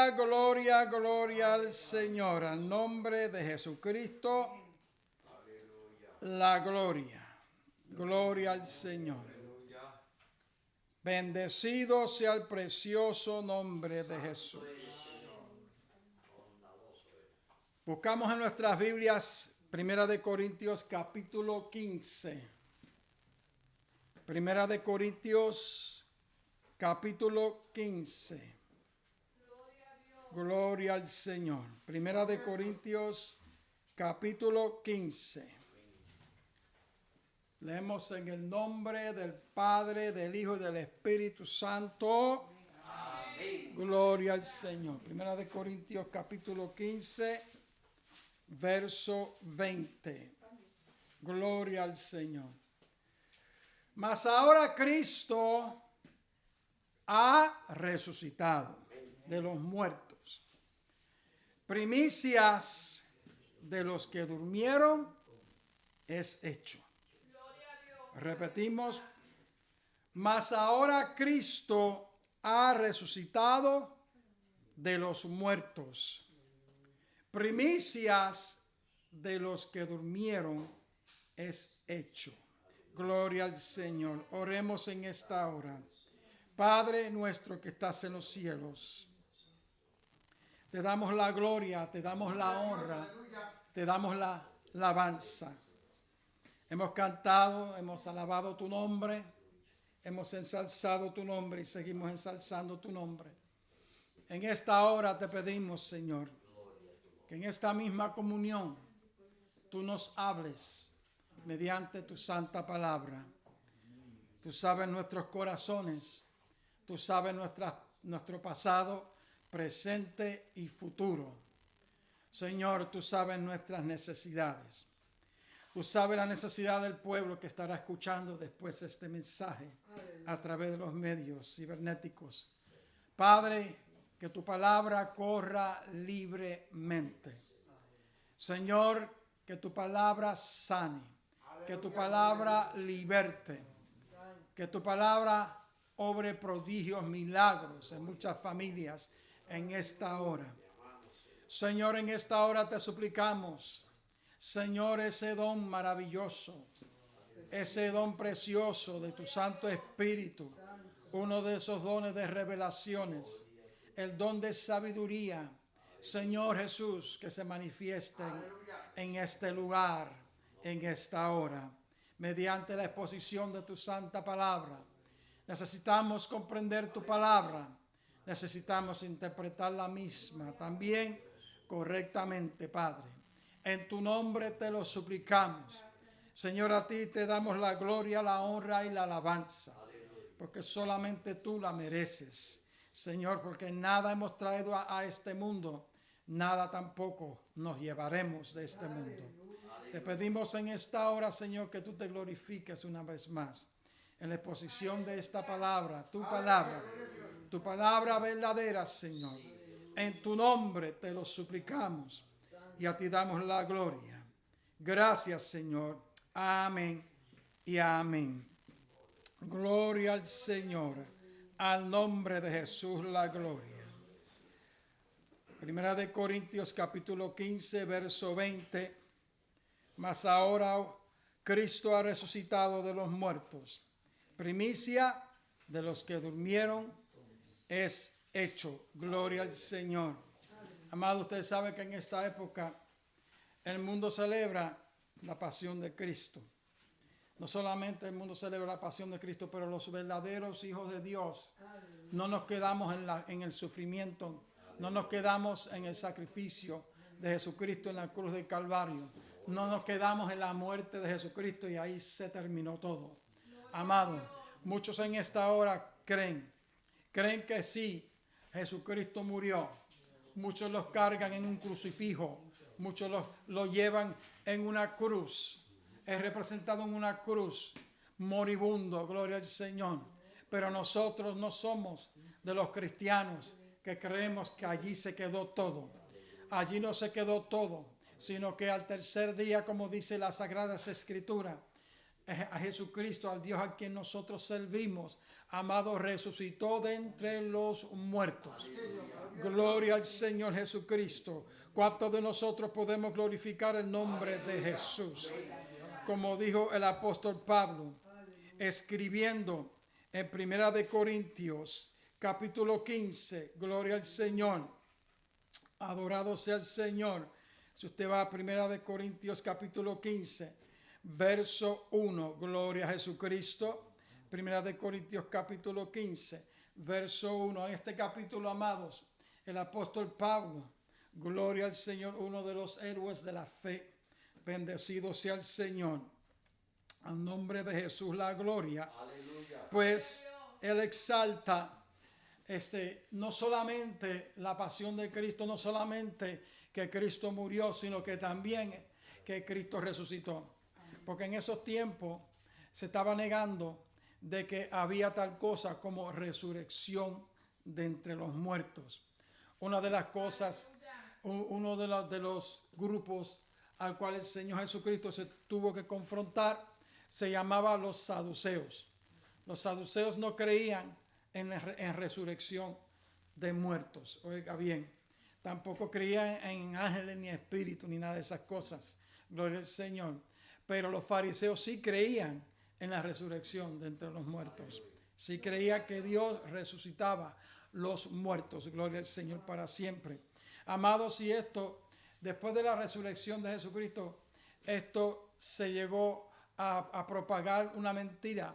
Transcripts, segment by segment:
Gloria, gloria, gloria al Señor. Al nombre de Jesucristo, la gloria. Gloria al Señor. Bendecido sea el precioso nombre de Jesús. Buscamos en nuestras Biblias 1 Corintios capítulo 15. 1 Corintios capítulo 15. Gloria al Señor. 1 Corintios capítulo 15. Leemos en el nombre del Padre, del Hijo y del Espíritu Santo. Amén. Gloria al Señor. 1 Corintios capítulo 15, verso 20. Gloria al Señor. Mas ahora Cristo ha resucitado de los muertos. Primicias de los que durmieron es hecho. Repetimos, mas ahora Cristo ha resucitado de los muertos. Primicias de los que durmieron es hecho. Gloria al Señor. Oremos en esta hora. Padre nuestro que estás en los cielos, te damos la gloria, te damos la honra, te damos la alabanza. Hemos cantado, hemos alabado tu nombre, hemos ensalzado tu nombre y seguimos ensalzando tu nombre. En esta hora te pedimos, Señor, que en esta misma comunión tú nos hables mediante tu santa palabra. Tú sabes nuestros corazones, tú sabes nuestro pasado, presente y futuro. Señor, tú sabes nuestras necesidades. Tú sabes la necesidad del pueblo que estará escuchando después este mensaje a través de los medios cibernéticos. Padre, que tu palabra corra libremente. Señor, que tu palabra sane, que tu palabra liberte, que tu palabra obre prodigios, milagros en muchas familias en esta hora. Señor, en esta hora te suplicamos, Señor, ese don maravilloso, ese don precioso de tu Santo Espíritu, uno de esos dones de revelaciones, el don de sabiduría, Señor Jesús, que se manifieste en este lugar, en esta hora, mediante la exposición de tu santa palabra. Necesitamos comprender tu palabra, necesitamos interpretar la misma también correctamente, Padre. En tu nombre te lo suplicamos. Señor, a ti te damos la gloria, la honra y la alabanza, porque solamente tú la mereces. Señor, porque nada hemos traído a este mundo, nada tampoco nos llevaremos de este mundo. Te pedimos en esta hora, Señor, que tú te glorifiques una vez más en la exposición de esta palabra, tu palabra verdadera, Señor. En tu nombre te lo suplicamos y a ti damos la gloria. Gracias, Señor. Amén y amén. Gloria al Señor. Al nombre de Jesús la gloria. 1 Corintios capítulo 15, verso 20. Mas ahora Cristo ha resucitado de los muertos. Primicia de los que durmieron es hecho. Gloria al Señor. Amado, usted sabe que en esta época el mundo celebra la pasión de Cristo. No solamente el mundo celebra la pasión de Cristo, pero los verdaderos hijos de Dios no nos quedamos en el sufrimiento, no nos quedamos en el sacrificio de Jesucristo en la cruz del Calvario, no nos quedamos en la muerte de Jesucristo y ahí se terminó todo. Amado, muchos en esta hora creen que sí, Jesucristo murió. Muchos los cargan en un crucifijo, muchos lo llevan en una cruz. Es representado en una cruz, moribundo, gloria al Señor. Pero nosotros no somos de los cristianos que creemos que allí se quedó todo. Allí no se quedó todo, sino que al tercer día, como dice las Sagradas Escrituras, a Jesucristo, al Dios a quien nosotros servimos, amado, resucitó de entre los muertos. Gloria al Señor Jesucristo. ¿Cuántos de nosotros podemos glorificar el nombre de Jesús? Como dijo el apóstol Pablo, escribiendo en Primera de Corintios, capítulo 15, gloria al Señor, adorado sea el Señor. Si usted va a Primera de Corintios, capítulo 15, verso 1, gloria a Jesucristo. Primera de Corintios, capítulo 15, verso 1. En este capítulo, amados, el apóstol Pablo, gloria al Señor, uno de los héroes de la fe, bendecido sea el Señor. Al nombre de Jesús la gloria. Aleluya. Pues él exalta no solamente la pasión de Cristo, no solamente que Cristo murió, sino que también que Cristo resucitó. Porque en esos tiempos se estaba negando de que había tal cosa como resurrección de entre los muertos. Una de las cosas, uno de los grupos al cual el Señor Jesucristo se tuvo que confrontar, se llamaba los saduceos. Los saduceos no creían en resurrección de muertos. Oiga bien, tampoco creían en ángeles ni espíritus ni nada de esas cosas. Gloria al Señor. Pero los fariseos sí creían en la resurrección de entre los muertos. Sí creía que Dios resucitaba los muertos. Gloria al Señor para siempre. Amados, y esto, después de la resurrección de Jesucristo, esto se llegó a propagar una mentira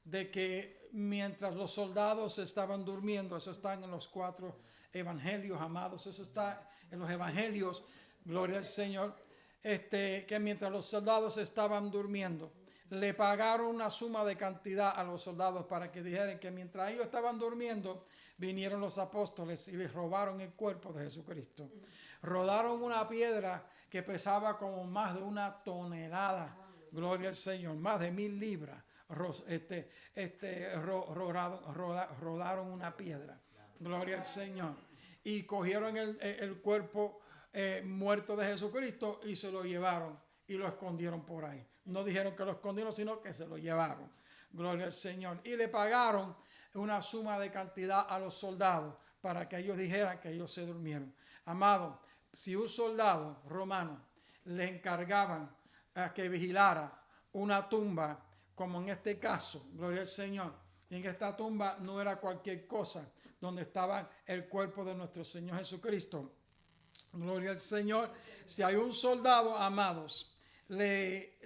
de que mientras los soldados estaban durmiendo, eso está en los 4 evangelios, amados, eso está en los evangelios, gloria al Señor, que mientras los soldados estaban durmiendo, le pagaron una suma de cantidad a los soldados para que dijeran que mientras ellos estaban durmiendo, vinieron los apóstoles y les robaron el cuerpo de Jesucristo. Rodaron una piedra que pesaba como más de 1 tonelada. Gloria al Señor, más de 1000 libras. Rodaron una piedra. Gloria al Señor. Y cogieron el cuerpo muerto de Jesucristo y se lo llevaron y lo escondieron por ahí. No dijeron que lo escondieron, sino que se lo llevaron. Gloria al Señor. Y le pagaron una suma de cantidad a los soldados para que ellos dijeran que ellos se durmieron. Amado, si un soldado romano le encargaban a que vigilara una tumba, como en este caso, gloria al Señor, y en esta tumba no era cualquier cosa, donde estaba el cuerpo de nuestro Señor Jesucristo. Gloria al Señor. Si hay un soldado, amados, le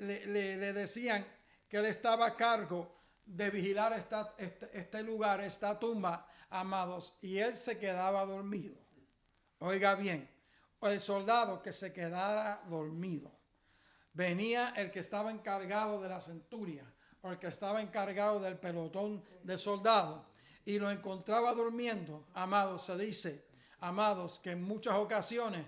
decían que él estaba a cargo de vigilar este lugar, esta tumba, amados, y él se quedaba dormido. Oiga bien, el soldado que se quedara dormido. Venía el que estaba encargado de la centuria o el que estaba encargado del pelotón de soldados y lo encontraba durmiendo. Amados, se dice, amados, que en muchas ocasiones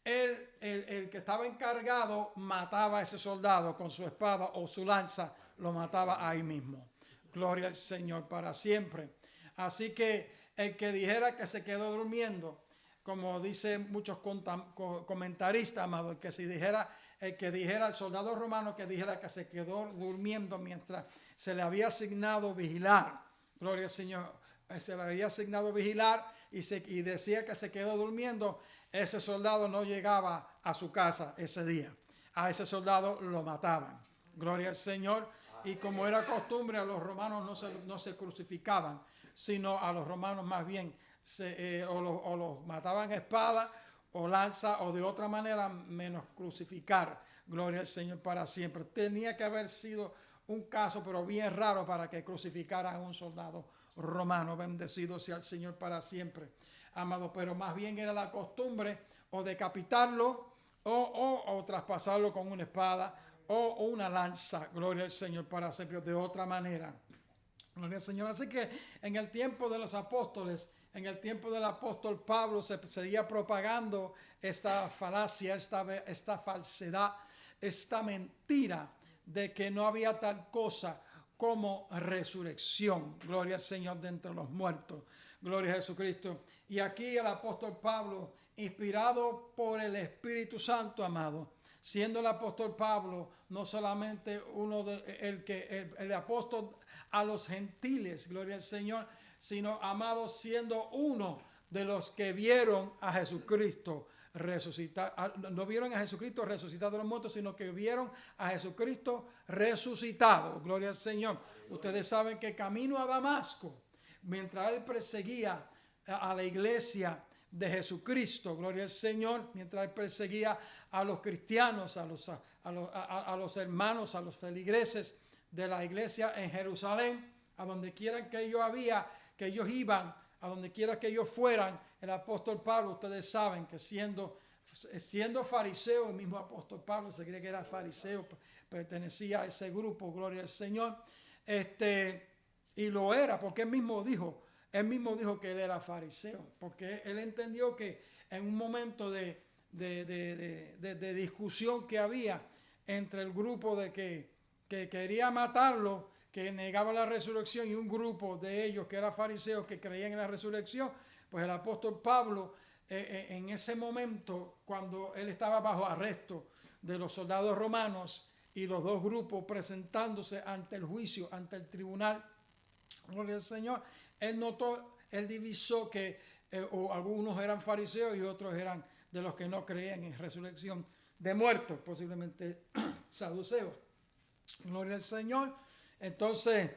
el que estaba encargado mataba a ese soldado con su espada o su lanza, lo mataba ahí mismo. Gloria al Señor para siempre. Así que el que dijera que se quedó durmiendo, como dicen muchos comentaristas, amado, el que dijera al soldado romano que dijera que se quedó durmiendo mientras se le había asignado vigilar, gloria al Señor, se le había asignado vigilar y decía que se quedó durmiendo, ese soldado no llegaba a su casa ese día. A ese soldado lo mataban. Gloria al Señor. Y como era costumbre, a los romanos no se crucificaban, sino a los romanos más bien o los mataban a espada o lanza o de otra manera menos crucificar. Gloria al Señor para siempre. Tenía que haber sido un caso, pero bien raro, para que crucificaran a un soldado romano. Bendecido sea el Señor para siempre. Amado, pero más bien era la costumbre o decapitarlo o traspasarlo con una espada o una lanza. Gloria al Señor para siempre, de otra manera. Gloria al Señor. Así que en el tiempo de los apóstoles, en el tiempo del apóstol Pablo, se seguía propagando esta falacia, esta falsedad, esta mentira de que no había tal cosa como resurrección. Gloria al Señor de entre los muertos. Gloria a Jesucristo. Y aquí el apóstol Pablo, inspirado por el Espíritu Santo, amado, siendo el apóstol Pablo no solamente el apóstol a los gentiles, gloria al Señor, sino, amados, siendo uno de los que vieron a Jesucristo resucitar. No vieron a Jesucristo resucitado de los muertos, sino que vieron a Jesucristo resucitado. Gloria al Señor. Ustedes saben que camino a Damasco, mientras él perseguía a la iglesia de Jesucristo, gloria al Señor, mientras él perseguía a los cristianos, a los hermanos, a los feligreses de la iglesia en Jerusalén, a donde quiera que ellos iban, a donde quiera que ellos fueran, el apóstol Pablo, ustedes saben que siendo fariseo, el mismo apóstol Pablo se cree que era fariseo, pertenecía a ese grupo, gloria al Señor, y lo era, porque él mismo dijo que él era fariseo, porque él entendió que en un momento de discusión que había entre el grupo de que quería matarlo, que negaba la resurrección, y un grupo de ellos que era fariseos que creían en la resurrección, pues el apóstol Pablo en ese momento, cuando él estaba bajo arresto de los soldados romanos y los dos grupos presentándose ante el juicio, ante el tribunal, gloria al Señor, él divisó que algunos eran fariseos y otros eran de los que no creían en resurrección de muertos, posiblemente saduceos. Gloria al Señor. Entonces,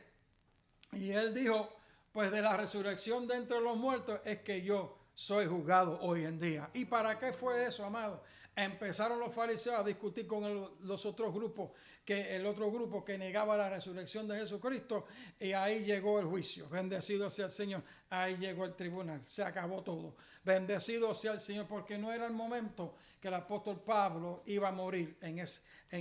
y él dijo, pues de la resurrección de entre los muertos es que yo soy juzgado hoy en día. ¿Y para qué fue eso, amado? Empezaron los fariseos a discutir con los otros grupos, el otro grupo que negaba la resurrección de Jesucristo, y ahí llegó el juicio. Bendecido sea el Señor. Ahí llegó el tribunal. Se acabó todo. Bendecido sea el Señor, porque no era el momento que el apóstol Pablo iba a morir en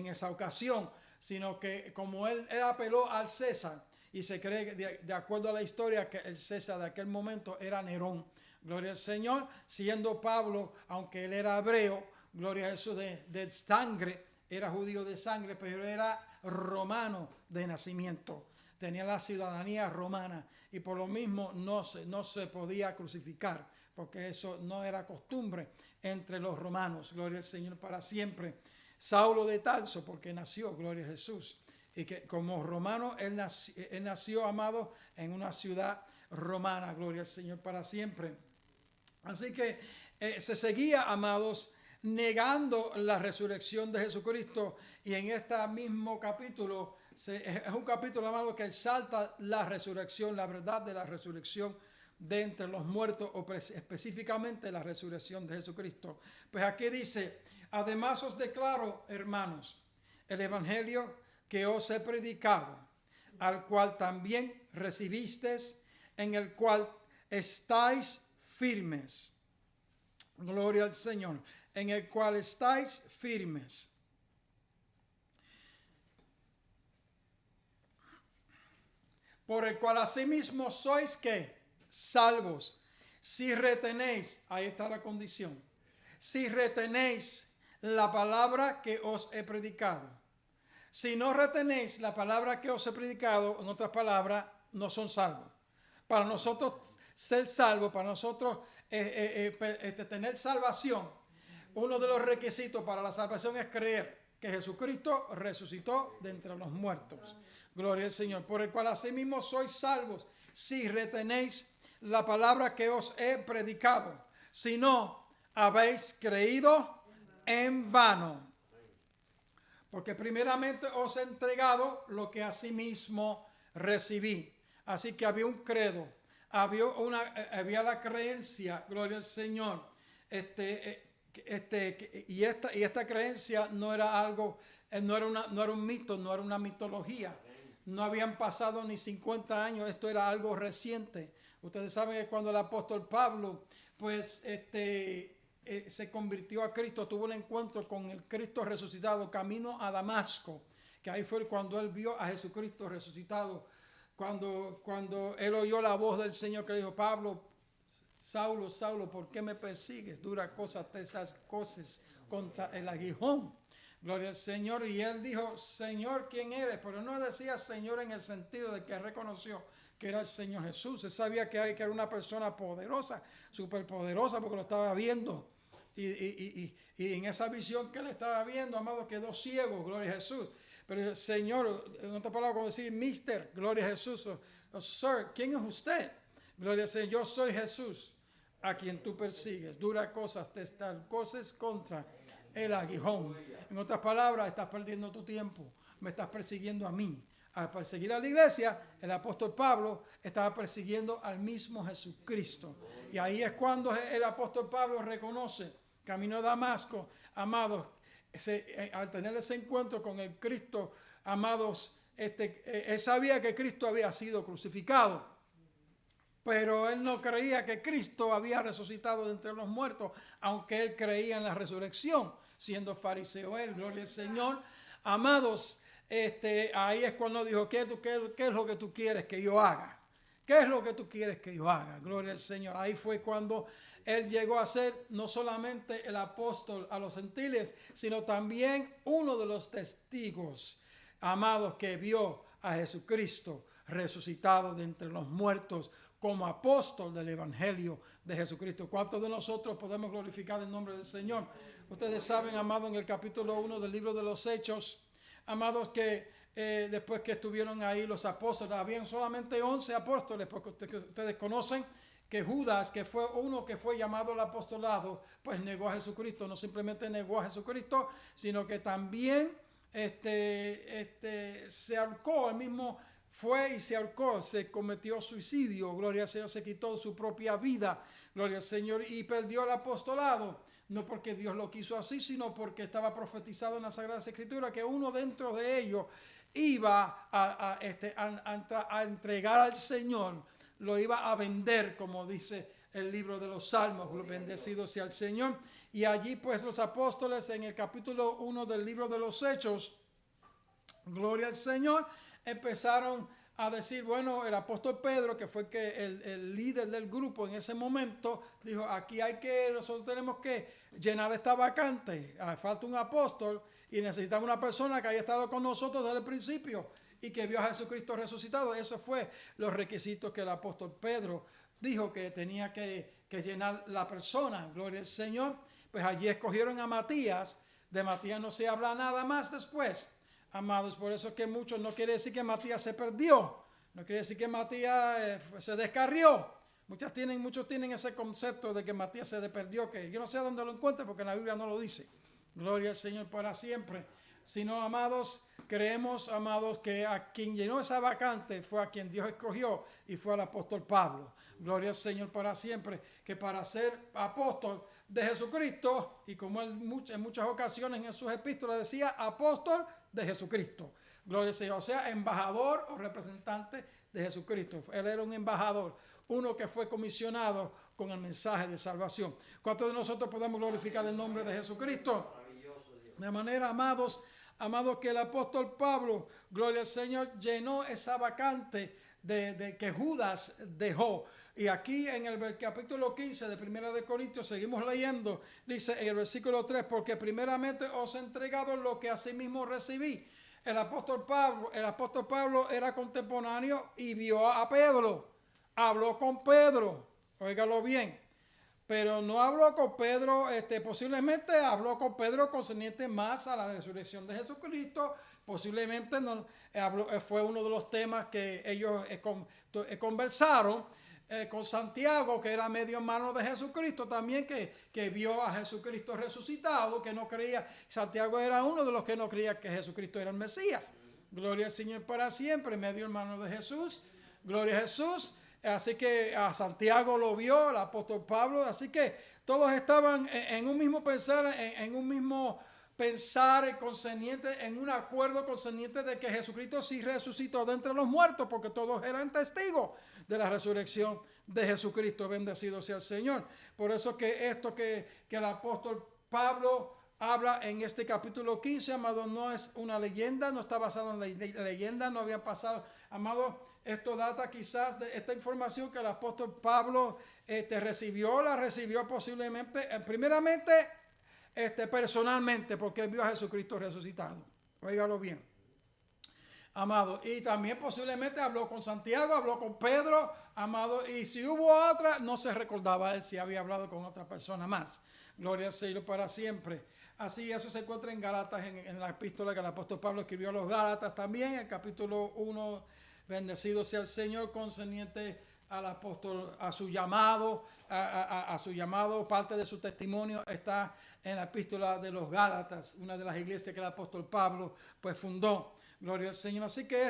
esa ocasión, sino que como él apeló al César, y se cree, de acuerdo a la historia, que el César de aquel momento era Nerón. Gloria al Señor, siendo Pablo, aunque él era hebreo, gloria a Jesús, de sangre, era judío de sangre, pero era romano de nacimiento. Tenía la ciudadanía romana y por lo mismo no se podía crucificar, porque eso no era costumbre entre los romanos. Gloria al Señor para siempre. Saulo de Tarso, porque nació, gloria a Jesús, y que como romano él nació, amado, en una ciudad romana, gloria al Señor para siempre. Así que se seguía, amados, negando la resurrección de Jesucristo, y en este mismo capítulo, es un capítulo, amado, que exalta la resurrección, la verdad de la resurrección de entre los muertos, o específicamente la resurrección de Jesucristo. Pues aquí dice: además os declaro, hermanos, el evangelio que os he predicado, al cual también recibisteis, en el cual estáis firmes. Gloria al Señor. En el cual estáis firmes. Por el cual asimismo sois ¿qué? Salvos. Si retenéis, ahí está la condición. Si retenéis la palabra que os he predicado. Si no retenéis la palabra que os he predicado, en otras palabras, no son salvos. Para nosotros ser salvos, para nosotros tener salvación, uno de los requisitos para la salvación es creer que Jesucristo resucitó de entre los muertos. Gloria al Señor. Por el cual asimismo sois salvos, si retenéis la palabra que os he predicado. Si no, habéis creído en vano. Porque primeramente os he entregado lo que asimismo recibí. Así que había un credo, había la creencia, gloria al Señor. Y esta creencia no era algo, no era un mito, no era una mitología. No habían pasado ni 50 años, esto era algo reciente. Ustedes saben que cuando el apóstol Pablo, pues, se convirtió a Cristo, tuvo un encuentro con el Cristo resucitado camino a Damasco, que ahí fue cuando él vio a Jesucristo resucitado, cuando él oyó la voz del Señor que le dijo: Pablo, Saulo, Saulo, ¿por qué me persigues? Dura cosa esas cosas contra el aguijón. Gloria al Señor. Y él dijo: Señor, ¿quién eres? Pero no decía Señor en el sentido de que reconoció que era el Señor Jesús. Él sabía que era una persona poderosa, superpoderosa, porque lo estaba viendo y en esa visión que él estaba viendo, amado, quedó ciego, gloria a Jesús. Pero el Señor, en otra palabra, como decir, Mister, gloria a Jesús, o Sir, ¿quién es usted? Gloria al Señor, yo soy Jesús, a quien tú persigues. Duras cosas te están cosas contra el aguijón. En otras palabras, estás perdiendo tu tiempo, me estás persiguiendo a mí. Al perseguir a la iglesia, el apóstol Pablo estaba persiguiendo al mismo Jesucristo. Y ahí es cuando el apóstol Pablo reconoce, camino a Damasco, amados, al tener ese encuentro con el Cristo, amados, él sabía que Cristo había sido crucificado, pero él no creía que Cristo había resucitado de entre los muertos, aunque él creía en la resurrección, siendo fariseo él, gloria al Señor. Amados, ahí es cuando dijo, ¿qué es lo que tú quieres que yo haga? ¿Qué es lo que tú quieres que yo haga? Gloria al Señor. Ahí fue cuando él llegó a ser no solamente el apóstol a los gentiles, sino también uno de los testigos, amados, que vio a Jesucristo resucitado de entre los muertos como apóstol del Evangelio de Jesucristo. ¿Cuántos de nosotros podemos glorificar el nombre del Señor? Ustedes saben, amados, en el capítulo 1 del libro de los Hechos, amados, que después que estuvieron ahí los apóstoles, habían solamente 11 apóstoles, porque ustedes conocen que Judas, que fue uno que fue llamado al apostolado, pues negó a Jesucristo. No simplemente negó a Jesucristo, sino que también se ahorcó, él mismo fue y se ahorcó, se cometió suicidio, gloria al Señor, se quitó su propia vida, gloria al Señor, y perdió el apostolado. No porque Dios lo quiso así, sino porque estaba profetizado en la Sagrada Escritura que uno dentro de ellos iba a entregar al Señor, lo iba a vender, como dice el libro de los Salmos, bendecido sea el Señor. Y allí pues los apóstoles en el capítulo 1 del libro de los Hechos, gloria al Señor, empezaron a decir, bueno, el apóstol Pedro, que fue el líder del grupo en ese momento, dijo, nosotros tenemos que llenar esta vacante, falta un apóstol y necesitamos una persona que haya estado con nosotros desde el principio y que vio a Jesucristo resucitado. Eso fue los requisitos que el apóstol Pedro dijo que tenía que llenar la persona, gloria al Señor. Pues allí escogieron a Matías, de Matías no se habla nada más después. Amados, por eso es que muchos, no quiere decir que Matías se perdió, no quiere decir que Matías se descarrió. Muchos tienen ese concepto de que Matías se perdió, que yo no sé dónde lo encuentre porque la Biblia no lo dice. Gloria al Señor para siempre. Sino, amados, creemos, amados, que a quien llenó esa vacante fue a quien Dios escogió y fue al apóstol Pablo. Gloria al Señor para siempre, que para ser apóstol de Jesucristo, y como él en muchas ocasiones en sus epístolas decía, apóstol de Jesucristo. Gloria al Señor, o sea, embajador o representante de Jesucristo. Él era un embajador, uno que fue comisionado con el mensaje de salvación. ¿Cuántos de nosotros podemos glorificar el nombre de Jesucristo? De manera, amados, que el apóstol Pablo, gloria al Señor, llenó esa vacante de que Judas dejó. Y aquí en el capítulo 15 de 1 de Corintios seguimos leyendo, dice en el versículo 3, porque primeramente os he entregado lo que asimismo recibí. El apóstol Pablo era contemporáneo y vio a Pedro, habló con Pedro, óigalo bien, pero no habló con Pedro, posiblemente habló con Pedro concerniente más a la resurrección de Jesucristo, posiblemente fue uno de los temas que ellos conversaron con Santiago, que era medio hermano de Jesucristo también, que vio a Jesucristo resucitado, que no creía. Santiago era uno de los que no creía que Jesucristo era el Mesías. Gloria al Señor para siempre, medio hermano de Jesús. Gloria a Jesús. Así que a Santiago lo vio, el apóstol Pablo. Así que todos estaban en un mismo pensar, en un mismo pensar concerniente, en un acuerdo concerniente de que Jesucristo sí resucitó de entre los muertos, porque todos eran testigos de la resurrección de Jesucristo. Bendecido sea el Señor. Por eso que esto que el apóstol Pablo habla en este capítulo 15, amado, no es una leyenda, no está basado en la leyenda, no había pasado, amado. Esto data quizás de esta información que el apóstol Pablo la recibió posiblemente, primeramente, personalmente, porque él vio a Jesucristo resucitado. Óigalo bien. amado. Y también posiblemente habló con Santiago, habló con Pedro, amado. Y si hubo otra, no se recordaba él si había hablado con otra persona más. Gloria al Señor para siempre. Así eso se encuentra en Gálatas, en la epístola que el apóstol Pablo escribió a los Gálatas también, el capítulo 1. Bendecido sea el Señor, concerniente al apóstol, a su llamado, a su llamado. Parte de su testimonio está en la epístola de los Gálatas, una de las iglesias que el apóstol Pablo pues fundó. Gloria al Señor. Así que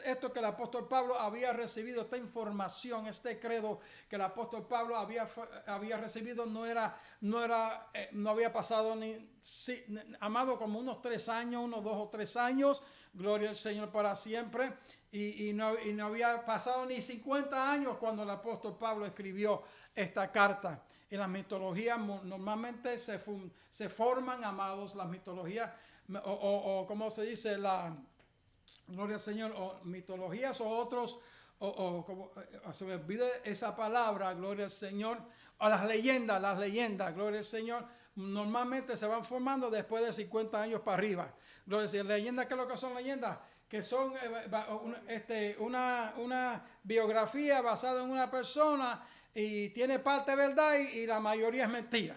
esto que el apóstol Pablo había recibido, esta información, este credo que el apóstol Pablo había recibido, no había pasado amado, como unos 3 años, unos 2 o 3 años. Gloria al Señor para siempre. Y no había pasado ni 50 años cuando el apóstol Pablo escribió esta carta. En las mitologías normalmente se forman, amados, las mitologías, o como se dice, gloria al Señor, o mitologías o otros, como se me olvida esa palabra, gloria al Señor, o las leyendas, gloria al Señor, normalmente se van formando después de 50 años para arriba. Gloria al Señor. ¿Leyendas qué es lo que son leyendas? Que son una biografía basada en una persona y tiene parte de verdad y la mayoría es mentira.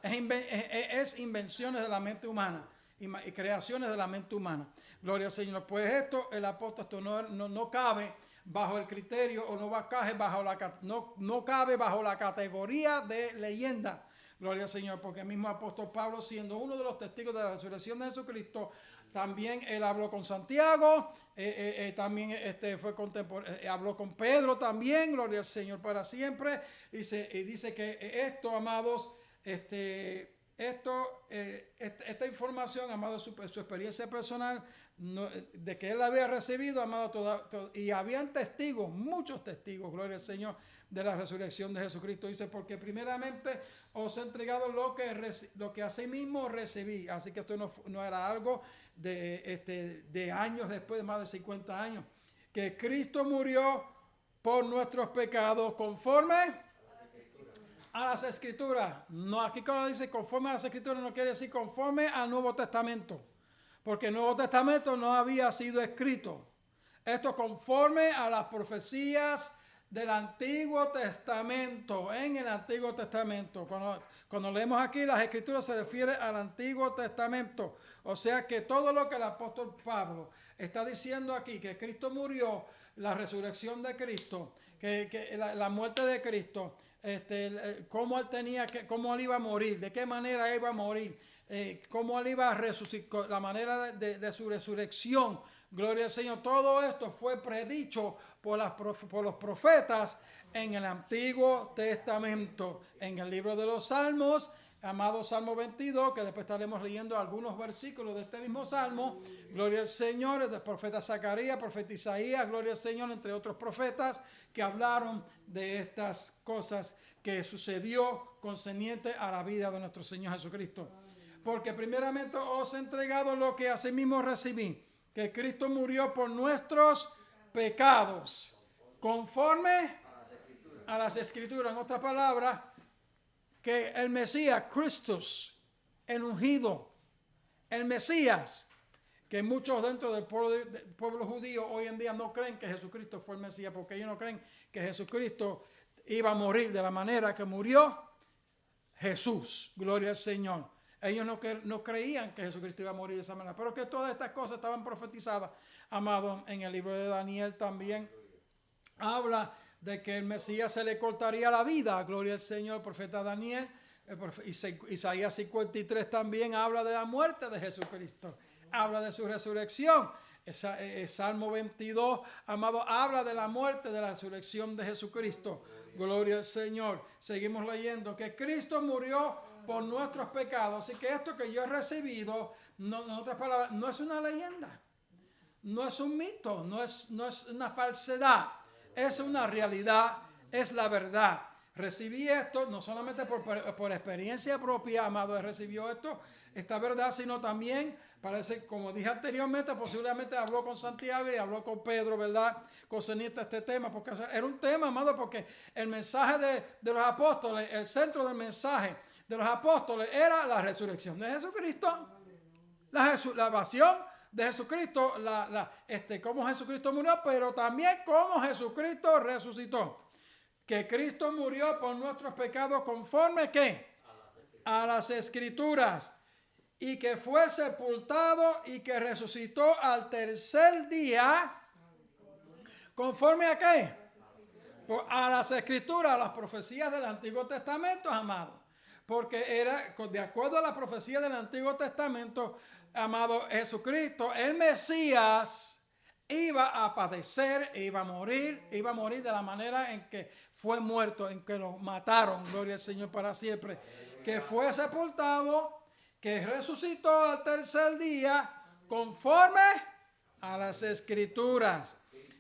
Es invenciones de la mente humana y creaciones de la mente humana. Gloria al Señor. Pues el apóstol, esto no cabe bajo el criterio o no cabe bajo la categoría de leyenda. Gloria al Señor, porque el mismo apóstol Pablo, siendo uno de los testigos de la resurrección de Jesucristo, también él habló con Santiago, también habló con Pedro también, gloria al Señor para siempre. Y dice que esto, amados, esta información, amados, su experiencia personal, de que él había recibido, amado, y habían testigos, muchos testigos, gloria al Señor, de la resurrección de Jesucristo. Dice, porque primeramente os he entregado lo que asimismo recibí. Así que esto no era algo de años después, de más de 50 años, que Cristo murió por nuestros pecados conforme a las Escrituras. No, aquí cuando dice conforme a las Escrituras no quiere decir conforme al Nuevo Testamento, porque el Nuevo Testamento no había sido escrito. Esto conforme a las profecías del Antiguo Testamento, en el Antiguo Testamento. Cuando leemos aquí las Escrituras se refiere al Antiguo Testamento. O sea que todo lo que el apóstol Pablo está diciendo aquí, que Cristo murió, la resurrección de Cristo, que la muerte de Cristo, cómo él iba a morir, de qué manera él iba a morir, cómo él iba a resucitar, la manera de su resurrección. Gloria al Señor. Todo esto fue predicho por los profetas en el Antiguo Testamento, en el libro de los Salmos, amado Salmo 22, que después estaremos leyendo algunos versículos de este mismo Salmo. Gloria al Señor, el profeta Zacarías, profeta Isaías, gloria al Señor, entre otros profetas que hablaron de estas cosas que sucedió concerniente a la vida de nuestro Señor Jesucristo. Porque primeramente os he entregado lo que asimismo recibí, que Cristo murió por nuestros pecados, conforme a las Escrituras. En otras palabras, que el Mesías, Christus, el ungido, el Mesías, que muchos dentro del pueblo judío hoy en día no creen que Jesucristo fue el Mesías, porque ellos no creen que Jesucristo iba a morir de la manera que murió Jesús. Gloria al Señor. Ellos no creían que Jesucristo iba a morir de esa manera, pero que todas estas cosas estaban profetizadas, amado. En el libro de Daniel también habla de que el Mesías se le cortaría la vida. Gloria al Señor, el profeta Daniel. Isaías 53 también habla de la muerte de Jesucristo, habla de su resurrección. Salmo 22, amado, habla de la muerte, de la resurrección de Jesucristo. Gloria al Señor. Seguimos leyendo que Cristo murió por nuestros pecados. Así que esto que yo he recibido, en otras palabras, no es una leyenda, no es un mito, no es una falsedad, es una realidad, es la verdad. Recibí esto no solamente por experiencia propia, amado, recibió esta verdad, sino también, parece, como dije anteriormente, posiblemente habló con Santiago y habló con Pedro, ¿verdad? Concerniente a este tema, porque era un tema, amado, porque el mensaje de los apóstoles, el centro del mensaje de los apóstoles era la resurrección de Jesucristo, la pasión, de Jesucristo, cómo Jesucristo murió, pero también cómo Jesucristo resucitó. Que Cristo murió por nuestros pecados conforme ¿qué? A las Escrituras. Y que fue sepultado y que resucitó al tercer día. ¿Conforme a qué? A las Escrituras, a las profecías del Antiguo Testamento, amado. Porque era, de acuerdo a la profecía del Antiguo Testamento, amado, Jesucristo, el Mesías, iba a padecer, iba a morir de la manera en que fue muerto, en que lo mataron, gloria al Señor para siempre, que fue sepultado, que resucitó al tercer día, conforme a las Escrituras.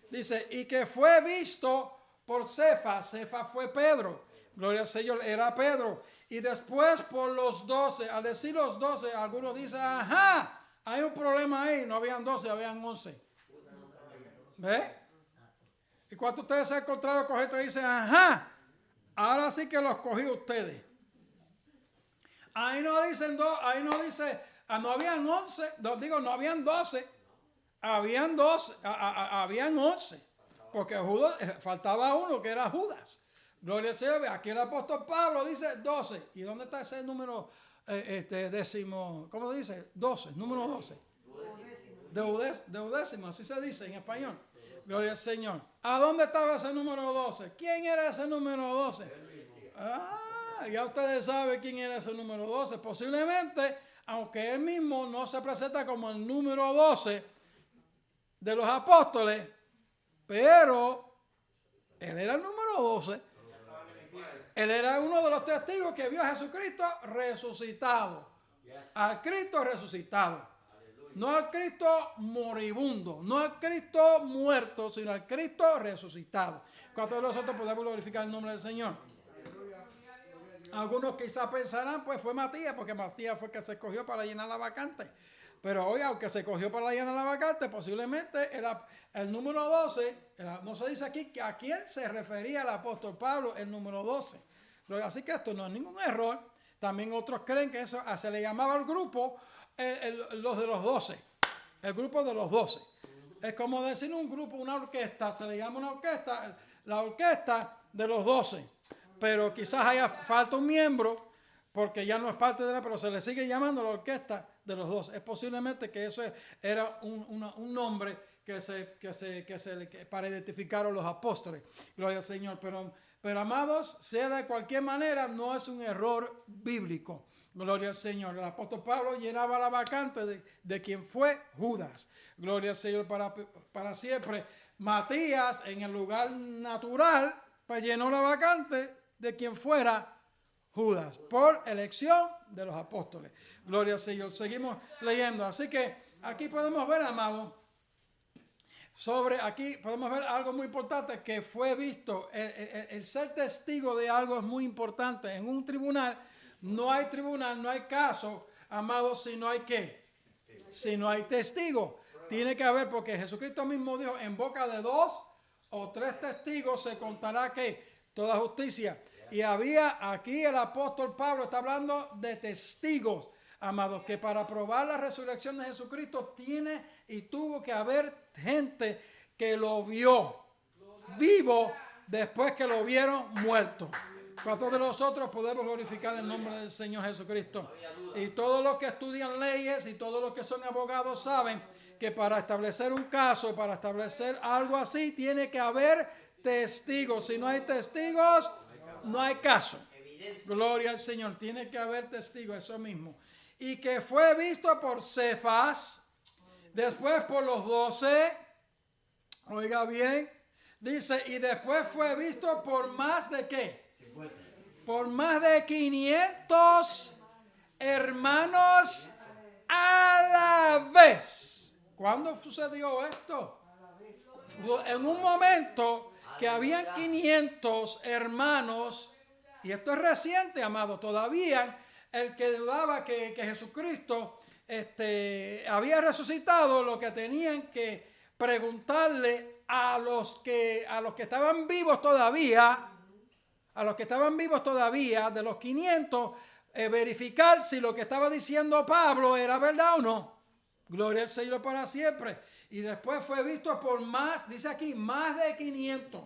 Dice, y que fue visto por Cefas. Cefas fue Pedro, gloria al Señor, era Pedro. Y después por los 12, al decir los 12, algunos dicen, ajá, hay un problema ahí, no habían 12, habían 11. ¿Ve? Y cuando ustedes se han encontrado con esto, dicen, ajá, ahora sí que los cogí ustedes. Ahí no dicen ahí no dice, no habían 11, no habían 12, habían 12, habían 11, porque Judas, faltaba uno que era Judas. Gloria al Señor. Aquí el apóstol Pablo dice 12. ¿Y dónde está ese número décimo? ¿Cómo dice? 12, número 12. Deudécimo, así se dice en español. Gloria al Señor. ¿A dónde estaba ese número 12? ¿Quién era ese número 12? Ya ustedes saben quién era ese número 12. Posiblemente, aunque él mismo no se presenta como el número 12 de los apóstoles, pero él era el número 12. Él era uno de los testigos que vio a Jesucristo resucitado. Al Cristo resucitado. No al Cristo moribundo, no al Cristo muerto, sino al Cristo resucitado. ¿Cuántos de nosotros podemos glorificar el nombre del Señor? Algunos quizás pensarán, pues fue Matías, porque Matías fue el que se escogió para llenar la vacante. Pero hoy, aunque se escogió para llenar la vacante, posiblemente el número 12, no se dice aquí que a quién se refería el apóstol Pablo, el número 12. Así que esto no es ningún error. También otros creen que eso se le llamaba al grupo los de los 12. El grupo de los 12. Es como decir un grupo, una orquesta, se le llama una orquesta, la orquesta de los 12. Pero quizás haya falta un miembro, porque ya no es parte de pero se le sigue llamando la orquesta de los 12. Es posiblemente que eso era un nombre para identificar a los apóstoles. Gloria al Señor. Pero amados, sea de cualquier manera, no es un error bíblico. Gloria al Señor. El apóstol Pablo llenaba la vacante de quien fue Judas. Gloria al Señor para siempre. Matías, en el lugar natural, pues llenó la vacante de quien fuera Judas, por elección de los apóstoles. Gloria al Señor. Seguimos leyendo. Así que aquí podemos ver, amado, aquí podemos ver algo muy importante que fue visto. El ser testigo de algo es muy importante. En un tribunal no hay caso, amado, si no hay ¿qué? Si no hay testigo. Tiene que haber, porque Jesucristo mismo dijo, en boca de 2 o 3 testigos se contará ¿qué? Toda justicia. Y había aquí el apóstol Pablo está hablando de testigos, amados, que para probar la resurrección de Jesucristo tiene y tuvo que haber gente que lo vio vivo después que lo vieron muerto. ¿Cuántos de nosotros podemos glorificar el nombre del Señor Jesucristo? Y todos los que estudian leyes y todos los que son abogados saben que para establecer un caso, para establecer algo así, tiene que haber testigos. Si no hay testigos, no hay caso. Gloria al Señor. Tiene que haber testigos, eso mismo. Y que fue visto por Cefas, después por los 12. Oiga bien. Dice, y después fue visto por más de ¿qué? 50. Por más de 500 hermanos a la vez. ¿Cuándo sucedió esto? En un momento que habían 500 hermanos, y esto es reciente, amado, todavía el que dudaba que Jesucristo había resucitado, lo que tenían que preguntarle a los que estaban vivos todavía, de los 500, verificar si lo que estaba diciendo Pablo era verdad o no. Gloria al Señor para siempre. Y después fue visto por más, dice aquí, más de 500.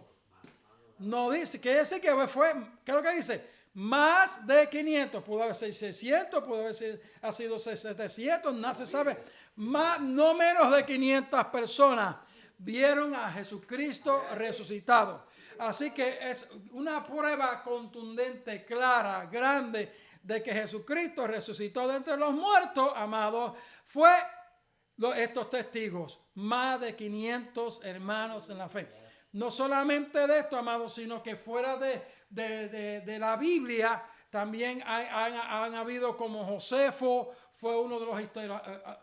No dice, que ese que fue, ¿qué es lo que dice? Más de 500. Pudo haber sido 600, pudo haber sido 700, nada se sabe. Más, no menos de 500 personas vieron a Jesucristo resucitado. Así que es una prueba contundente, clara, grande, de que Jesucristo resucitó de entre los muertos, amados. Fue estos testigos, más de 500 hermanos en la fe. No solamente de esto, amados, sino que fuera de la Biblia también han habido, como Josefo, fue uno de los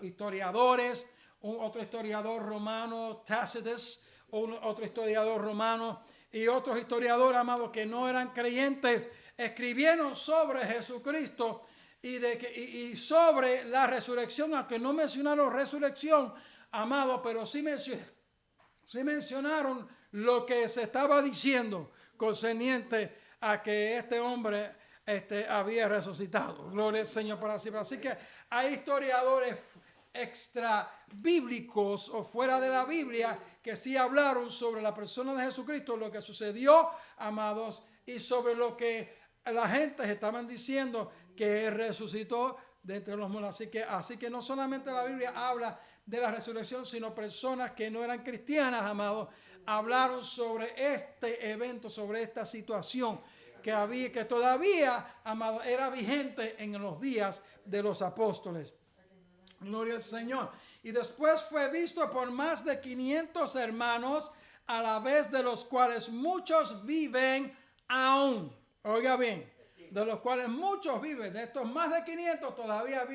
historiadores, otro historiador romano, Tacitus, otro historiador romano, y otros historiadores, amados, que no eran creyentes, escribieron sobre Jesucristo y sobre la resurrección, aunque no mencionaron resurrección, amado, pero sí mencionaron lo que se estaba diciendo concerniente a que este hombre había resucitado. Gloria al Señor para siempre. Así que hay historiadores extra bíblicos o fuera de la Biblia que sí hablaron sobre la persona de Jesucristo, lo que sucedió, amados, y sobre lo que la gente estaban diciendo que Él resucitó de entre los muertos. Así que no solamente la Biblia habla de la resurrección, sino personas que no eran cristianas, amados, hablaron sobre este evento, sobre esta situación que todavía, amado, era vigente en los días de los apóstoles. Gloria al Señor. Y después fue visto por más de 500 hermanos, a la vez de los cuales muchos viven aún. Oiga bien, de los cuales muchos viven, de estos más de 500 todavía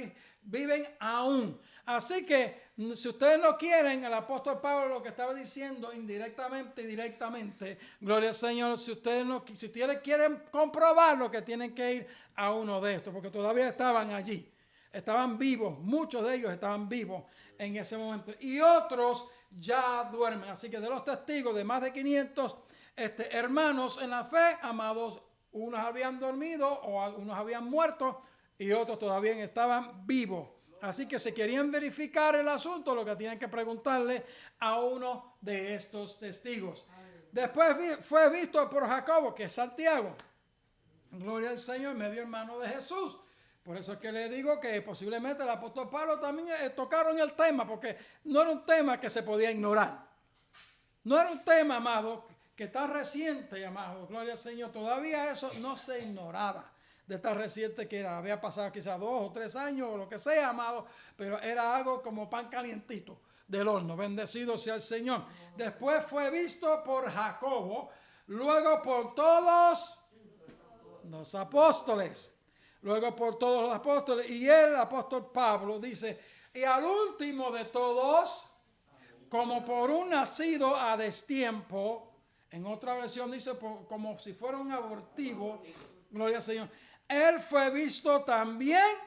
viven aún. Así que si ustedes no quieren, el apóstol Pablo lo que estaba diciendo indirectamente y directamente, gloria al Señor, si ustedes quieren comprobarlo, que tienen que ir a uno de estos, porque todavía estaban allí. Estaban vivos, muchos de ellos estaban vivos en ese momento. Y otros ya duermen. Así que de los testigos de más de 500 hermanos en la fe, amados, unos habían dormido o unos habían muerto y otros todavía estaban vivos. Así que si querían verificar el asunto, lo que tienen que preguntarle a uno de estos testigos. Después fue visto por Jacobo, que es Santiago. Gloria al Señor, medio hermano de Jesús. Por eso es que le digo que posiblemente el apóstol Pablo también tocaron el tema, porque no era un tema que se podía ignorar. No era un tema, amado, que tan reciente, amado, gloria al Señor, todavía eso no se ignoraba. De tan reciente que era, había pasado quizás 2 o 3 años o lo que sea, amado, pero era algo como pan calientito del horno. Bendecido sea el Señor. Después fue visto por Jacobo, luego por todos los apóstoles. Luego por todos los apóstoles. Y el apóstol Pablo dice, y al último de todos, como por un nacido a destiempo, en otra versión dice como si fuera un abortivo, gloria al Señor, Él fue visto también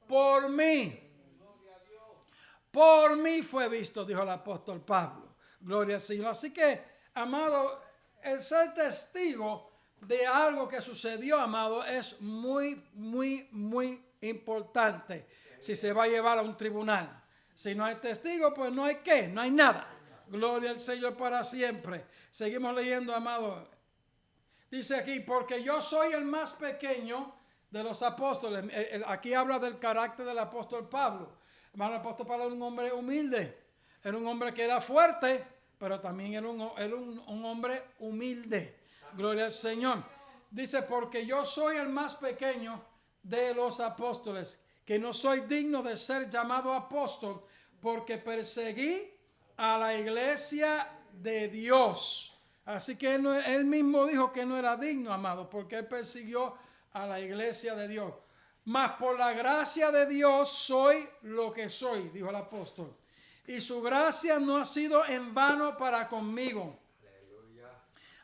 por mí. Por mí fue visto, dijo el apóstol Pablo. Gloria al Señor. Así que, amado, el ser testigo de algo que sucedió, amado, es muy, muy, muy importante si se va a llevar a un tribunal. Si no hay testigo, pues no hay qué, no hay nada. Gloria al Señor para siempre. Seguimos leyendo, amado. Dice aquí, porque yo soy el más pequeño de los apóstoles. Aquí habla del carácter del apóstol Pablo. Hermano, el apóstol Pablo era un hombre humilde. Era un hombre que era fuerte, pero también era un hombre humilde. Gloria al Señor. Dice, porque yo soy el más pequeño de los apóstoles, que no soy digno de ser llamado apóstol, porque perseguí a la iglesia de Dios. Así que él mismo dijo que no era digno, amado, porque él persiguió a la iglesia de Dios. Mas por la gracia de Dios soy lo que soy, dijo el apóstol. Y su gracia no ha sido en vano para conmigo.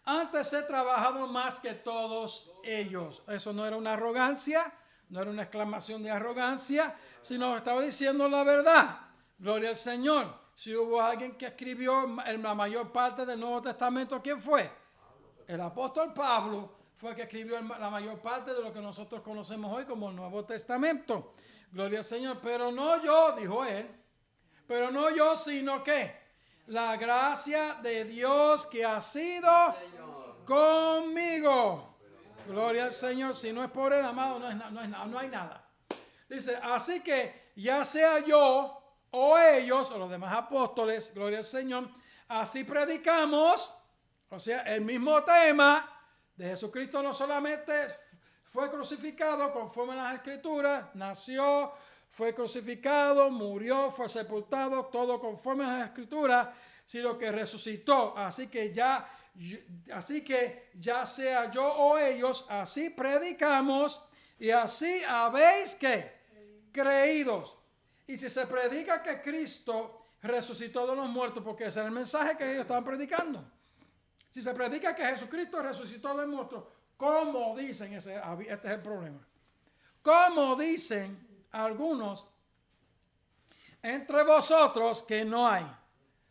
Antes he trabajado más que todos ellos. Eso no era una arrogancia, no era una exclamación de arrogancia, sino estaba diciendo la verdad. Gloria al Señor. Si hubo alguien que escribió en la mayor parte del Nuevo Testamento, ¿quién fue? El apóstol Pablo fue el que escribió la mayor parte de lo que nosotros conocemos hoy como el Nuevo Testamento. Gloria al Señor. Pero no yo, dijo él, Pero no yo, sino que la gracia de Dios que ha sido conmigo. Gloria al Señor. Si no es por el amado, no hay nada. Dice, así que ya sea yo o ellos o los demás apóstoles, gloria al Señor, así predicamos, o sea, el mismo tema de Jesucristo no solamente fue crucificado conforme a las Escrituras, nació, fue crucificado, murió, fue sepultado, todo conforme a las Escrituras, sino que resucitó. Así que ya sea yo o ellos, así predicamos y así habéis que creídos. Y si se predica que Cristo resucitó de los muertos, porque ese era el mensaje que ellos estaban predicando. Si se predica que Jesucristo resucitó de los muertos, ¿cómo dicen? Este es el problema. ¿Cómo dicen algunos entre vosotros que no hay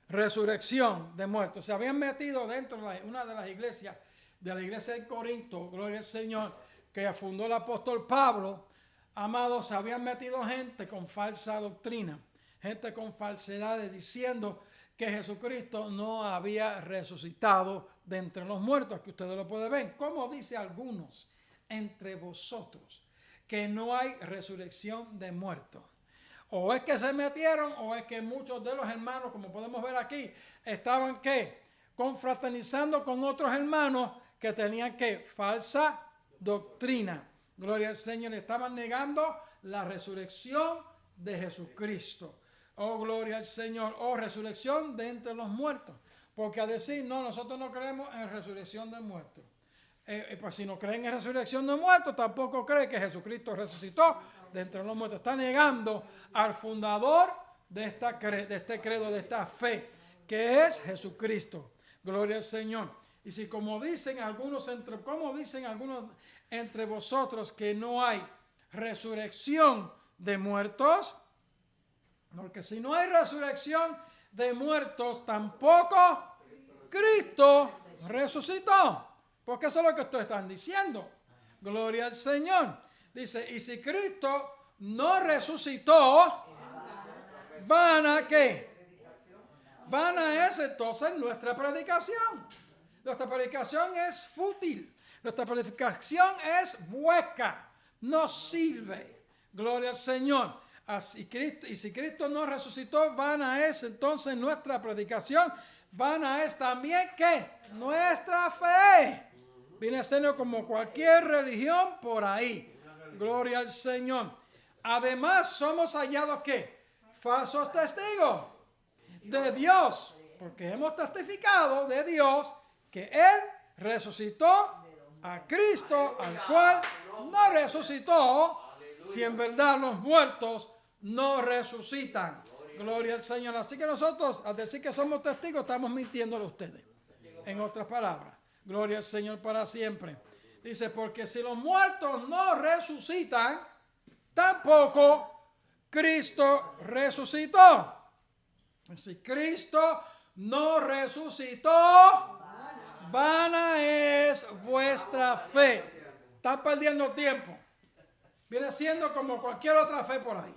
resurrección de muertos? Se habían metido dentro de una de las iglesias, de la iglesia de Corinto, gloria al Señor, que fundó el apóstol Pablo. Amados, se habían metido gente con falsa doctrina, gente con falsedades, diciendo que Jesucristo no había resucitado de entre los muertos, que ustedes lo pueden ver. ¿Cómo dice algunos entre vosotros que no hay resurrección de muertos? O es que se metieron, o es que muchos de los hermanos, como podemos ver aquí, estaban ¿qué? Confraternizando con otros hermanos que tenían ¿qué? Falsa doctrina. Gloria al Señor, estaban negando la resurrección de Jesucristo. Oh, gloria al Señor. Oh, resurrección de entre los muertos. Porque a decir, no, nosotros no creemos en resurrección de muertos. Pues si no creen en resurrección de muertos, tampoco creen que Jesucristo resucitó de entre los muertos. Está negando al fundador de este credo, de esta fe, que es Jesucristo. Gloria al Señor. Y si como dicen algunos entre vosotros que no hay resurrección de muertos, porque si no hay resurrección de muertos, tampoco Cristo resucitó. Porque eso es lo que ustedes están diciendo. Gloria al Señor. Dice, y si Cristo no resucitó, ¿vana qué? Vana es entonces nuestra predicación. Nuestra predicación es fútil. Nuestra predicación es hueca. No sirve. Gloria al Señor. Y si Cristo no resucitó, vana es entonces nuestra predicación. Vana es también ¿qué? Nuestra fe. Viene siendo como cualquier religión por ahí. Gloria al Señor. Además, somos hallados ¿qué? Falsos testigos de Dios. Porque hemos testificado de Dios que Él resucitó a Cristo, al cual no resucitó, si en verdad los muertos no resucitan. Gloria al Señor. Así que nosotros, al decir que somos testigos, estamos mintiéndole a ustedes. En otras palabras, gloria al Señor para siempre. Dice, porque si los muertos no resucitan, tampoco Cristo resucitó. Si Cristo no resucitó, vana es vuestra fe. Están perdiendo tiempo. Viene siendo como cualquier otra fe por ahí.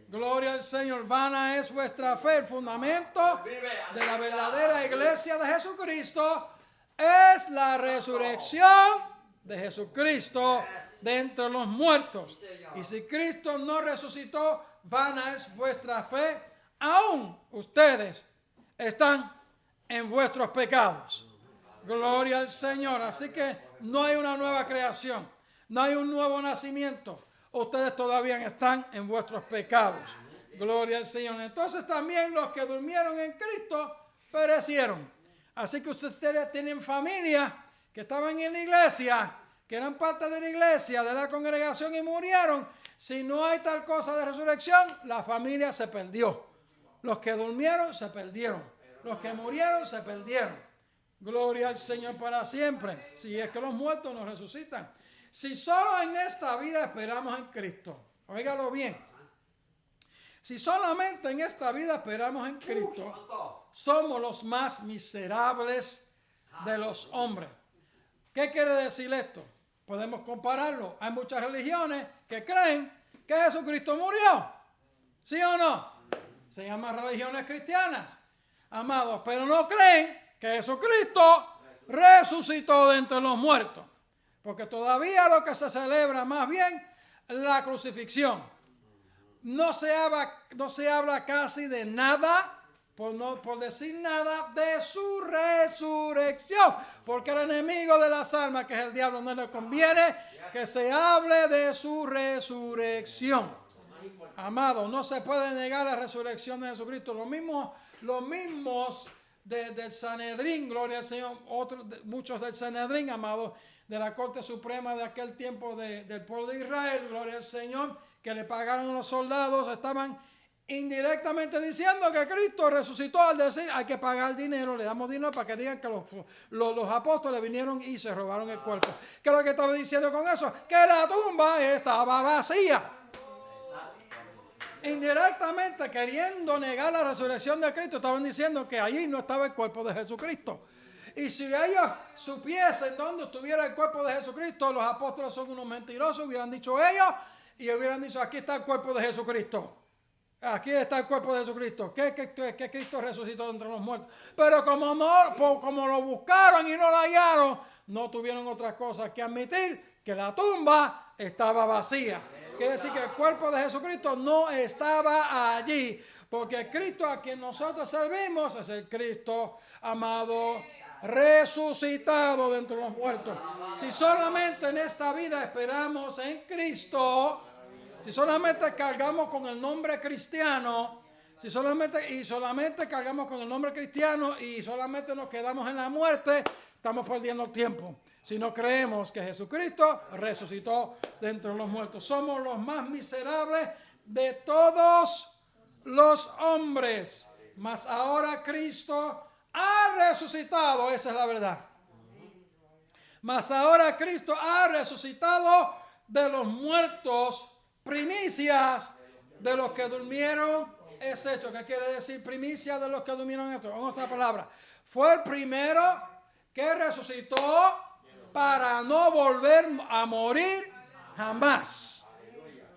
Gloria al Señor. Vana es vuestra fe. El fundamento de la verdadera iglesia de Jesucristo es la resurrección de Jesucristo de entre los muertos. Y si Cristo no resucitó, vana es vuestra fe. Aún ustedes están en vuestros pecados. Gloria al Señor. Así que no hay una nueva creación. No hay un nuevo nacimiento. Ustedes todavía están en vuestros pecados. Gloria al Señor. Entonces también los que durmieron en Cristo perecieron. Así que ustedes tienen familia que estaban en la iglesia, que eran parte de la iglesia, de la congregación y murieron. Si no hay tal cosa de resurrección, la familia se perdió. Los que durmieron se perdieron. Los que murieron se perdieron. Gloria al Señor para siempre. Si es que los muertos no resucitan. Si solo en esta vida esperamos en Cristo, óigalo bien. Si solamente en esta vida esperamos en Cristo, somos los más miserables de los hombres. ¿Qué quiere decir esto? Podemos compararlo. Hay muchas religiones que creen que Jesucristo murió. ¿Sí o no? Se llaman religiones cristianas, amados, pero no creen que Jesucristo resucitó de entre los muertos. Porque todavía lo que se celebra más bien es la crucifixión. No se habla casi de nada, por decir nada, de su resurrección. Porque al enemigo de las almas, que es el diablo, no le conviene que se hable de su resurrección. Amado, no se puede negar la resurrección de Jesucristo. Los mismos del Sanedrín, gloria al Señor, muchos del Sanedrín, amado, de la Corte Suprema de aquel tiempo del pueblo de Israel, gloria al Señor, que le pagaron a los soldados, estaban indirectamente diciendo que Cristo resucitó, al decir hay que pagar dinero, le damos dinero para que digan que los apóstoles vinieron y se robaron el cuerpo. ¿Qué es lo que estaba diciendo con eso? Que la tumba estaba vacía. Indirectamente, queriendo negar la resurrección de Cristo, estaban diciendo que allí no estaba el cuerpo de Jesucristo. Y si ellos supiesen dónde estuviera el cuerpo de Jesucristo, los apóstoles son unos mentirosos, hubieran dicho ellos, y hubieran dicho, aquí está el cuerpo de Jesucristo. Aquí está el cuerpo de Jesucristo. Que Cristo resucitó entre los muertos. Pero como lo buscaron y no lo hallaron, no tuvieron otra cosa que admitir que la tumba estaba vacía. Quiere decir que el cuerpo de Jesucristo no estaba allí. Porque el Cristo a quien nosotros servimos es el Cristo, amado, resucitado de entre los muertos. Si solamente en esta vida esperamos en Cristo, si solamente cargamos con el nombre cristiano, solamente cargamos con el nombre cristiano y solamente nos quedamos en la muerte, estamos perdiendo el tiempo. Si no creemos que Jesucristo resucitó de entre los muertos, somos los más miserables de todos los hombres. Mas ahora Cristo ha resucitado, esa es la verdad. Mas ahora Cristo ha resucitado de los muertos, primicias de los que durmieron es hecho. ¿Qué quiere decir primicia de los que durmieron esto? En otra palabra, fue el primero que resucitó para no volver a morir jamás.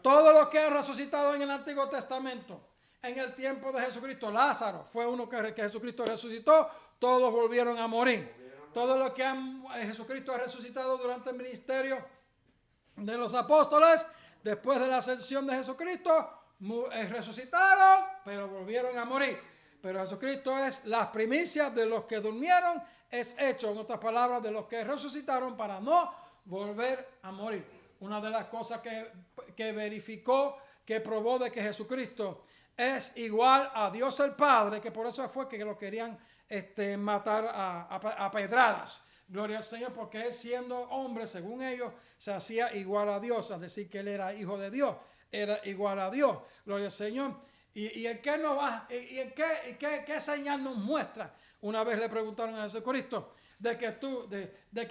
Todos los que han resucitado en el Antiguo Testamento, en el tiempo de Jesucristo, Lázaro fue uno que Jesucristo resucitó, todos volvieron a morir. Todos los que Jesucristo ha resucitado durante el ministerio de los apóstoles, después de la ascensión de Jesucristo, resucitaron, pero volvieron a morir. Pero Jesucristo es las primicias de los que durmieron, es hecho, en otras palabras, de los que resucitaron para no volver a morir. Una de las cosas que verificó, que probó de que Jesucristo es igual a Dios el Padre, que por eso fue que lo querían matar a pedradas. Gloria al Señor, porque él siendo hombre, según ellos, se hacía igual a Dios, es decir, que él era hijo de Dios, era igual a Dios. Gloria al Señor. ¿Y en qué nos va? ¿Y en qué señal nos muestra? Una vez le preguntaron a Jesucristo de que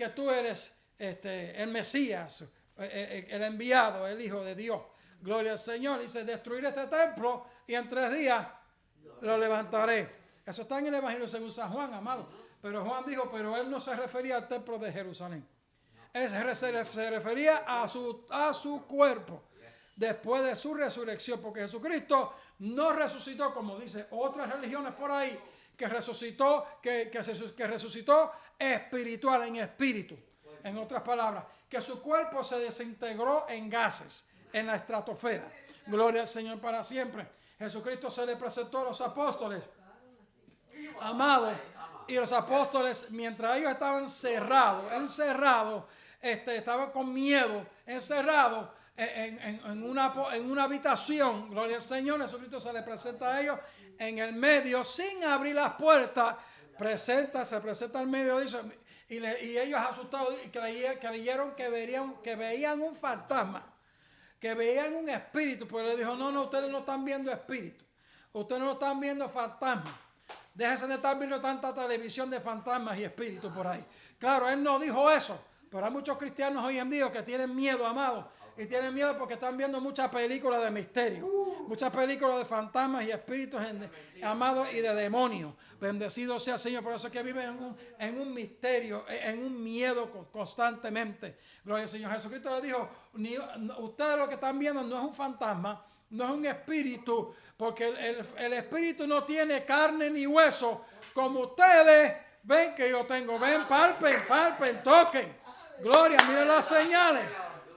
tú eres el Mesías, el enviado, el Hijo de Dios. Gloria al Señor. Dice, destruiré este templo y en 3 días lo levantaré. Eso está en el Evangelio según San Juan, amado. Pero Juan dijo, pero él no se refería al templo de Jerusalén. Él se refería a su cuerpo después de su resurrección. Porque Jesucristo no resucitó, como dice otras religiones por ahí, que resucitó espiritual, en espíritu. En otras palabras, que su cuerpo se desintegró en gases, en la estratosfera. Gloria al Señor para siempre. Jesucristo se le presentó a los apóstoles, amados, y los apóstoles, mientras ellos estaban encerrados, estaban con miedo, encerrados en una habitación. Gloria al Señor. Jesucristo se le presenta a ellos en el medio, sin abrir las puertas. Se presenta al medio, dice, y ellos asustados creyeron que veían un fantasma, que veían un espíritu. Pero le dijo, no, ustedes no están viendo espíritu, ustedes no están viendo fantasmas. Déjense de estar viendo tanta televisión de fantasmas y espíritus por ahí. Claro, él no dijo eso, pero hay muchos cristianos hoy en día que tienen miedo, amados. Y tienen miedo porque están viendo muchas películas de misterio, muchas películas de fantasmas y espíritus, amados, y de demonios. Bendecido sea el Señor. Por eso es que viven en un misterio, en un miedo constantemente. Gloria al Señor. Jesucristo le dijo, ustedes lo que están viendo no es un fantasma, no es un espíritu, porque el espíritu no tiene carne ni hueso, como ustedes ven que yo tengo. Ven, palpen, toquen. Gloria, miren las señales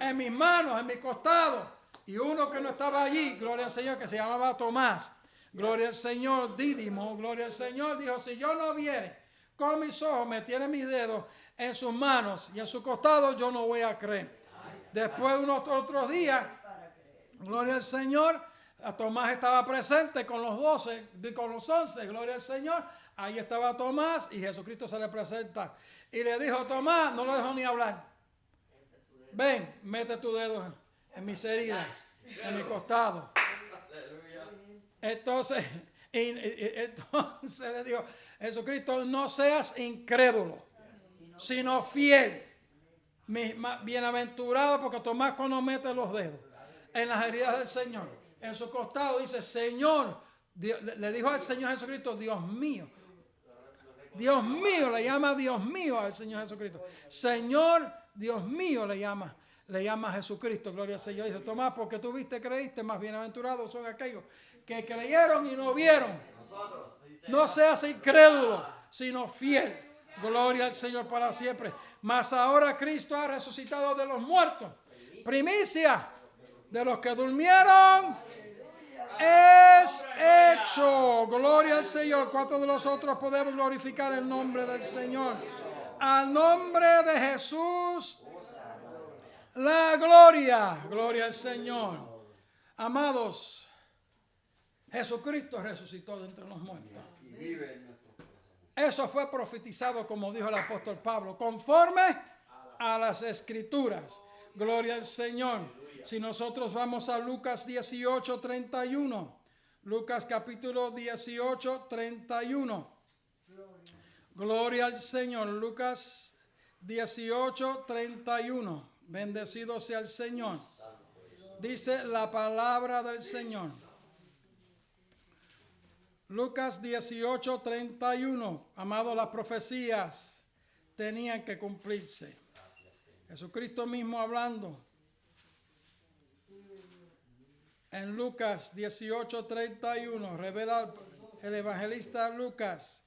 en mis manos, en mi costado. Y uno que no estaba allí, gloria al Señor, que se llamaba Tomás. Gloria al Señor, Dídimo, gloria al Señor, dijo, si yo no viere con mis ojos, me tiene mis dedos en sus manos y en su costado, yo no voy a creer. Después de unos otros días, gloria al Señor, Tomás estaba presente con los 12, con los 11, gloria al Señor. Ahí estaba Tomás y Jesucristo se le presenta y le dijo, Tomás, no lo dejó ni hablar. Ven, mete tu dedo en mis heridas, en mi costado. Entonces le dijo, Jesucristo, no seas incrédulo, sino fiel. Bienaventurado, porque Tomás cuando mete los dedos en las heridas del Señor, en su costado dice, Señor, le dijo al Señor Jesucristo, Dios mío, le llama Dios mío al Señor Jesucristo. Señor, Dios mío, le llama a Jesucristo, gloria al Señor. Dice, Tomás, porque tú viste, creíste, más bienaventurados son aquellos que creyeron y no vieron. No seas incrédulo, sino fiel. Gloria al Señor para siempre. Mas ahora Cristo ha resucitado de los muertos. Primicia de los que durmieron es hecho. Gloria al Señor. ¿Cuántos de nosotros podemos glorificar el nombre del Señor? Al nombre de Jesús, la gloria. Gloria al Señor. Amados, Jesucristo resucitó de entre los muertos. Eso fue profetizado, como dijo el apóstol Pablo, conforme a las Escrituras. Gloria al Señor. Si nosotros vamos a Lucas 18, 31. Lucas capítulo 18, 31. Gloria al Señor. Lucas 18, 31. Bendecido sea el Señor. Dice la palabra del Señor. Lucas 18, 31. Amado, las profecías tenían que cumplirse. Jesucristo mismo hablando. En Lucas 18, 31. Revela el evangelista Lucas.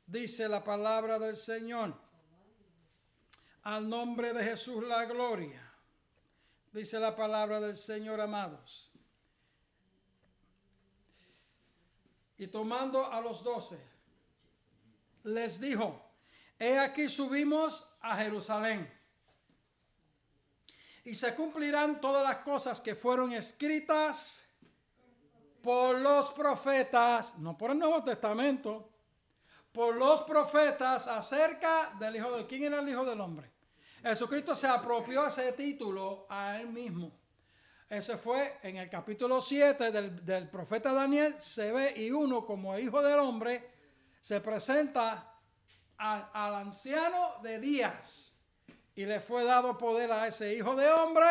Dice la palabra del Señor. Al nombre de Jesús la gloria. Dice la palabra del Señor, amados. Y tomando a los 12, les dijo, he aquí subimos a Jerusalén. Y se cumplirán todas las cosas que fueron escritas por los profetas, no por el Nuevo Testamento, por los profetas acerca del Hijo del... ¿Quién era el Hijo del Hombre? Jesucristo se apropió ese título a él mismo. Ese fue en el capítulo 7 del profeta Daniel. Se ve y uno como el Hijo del Hombre se presenta al anciano de días y le fue dado poder a ese Hijo de Hombre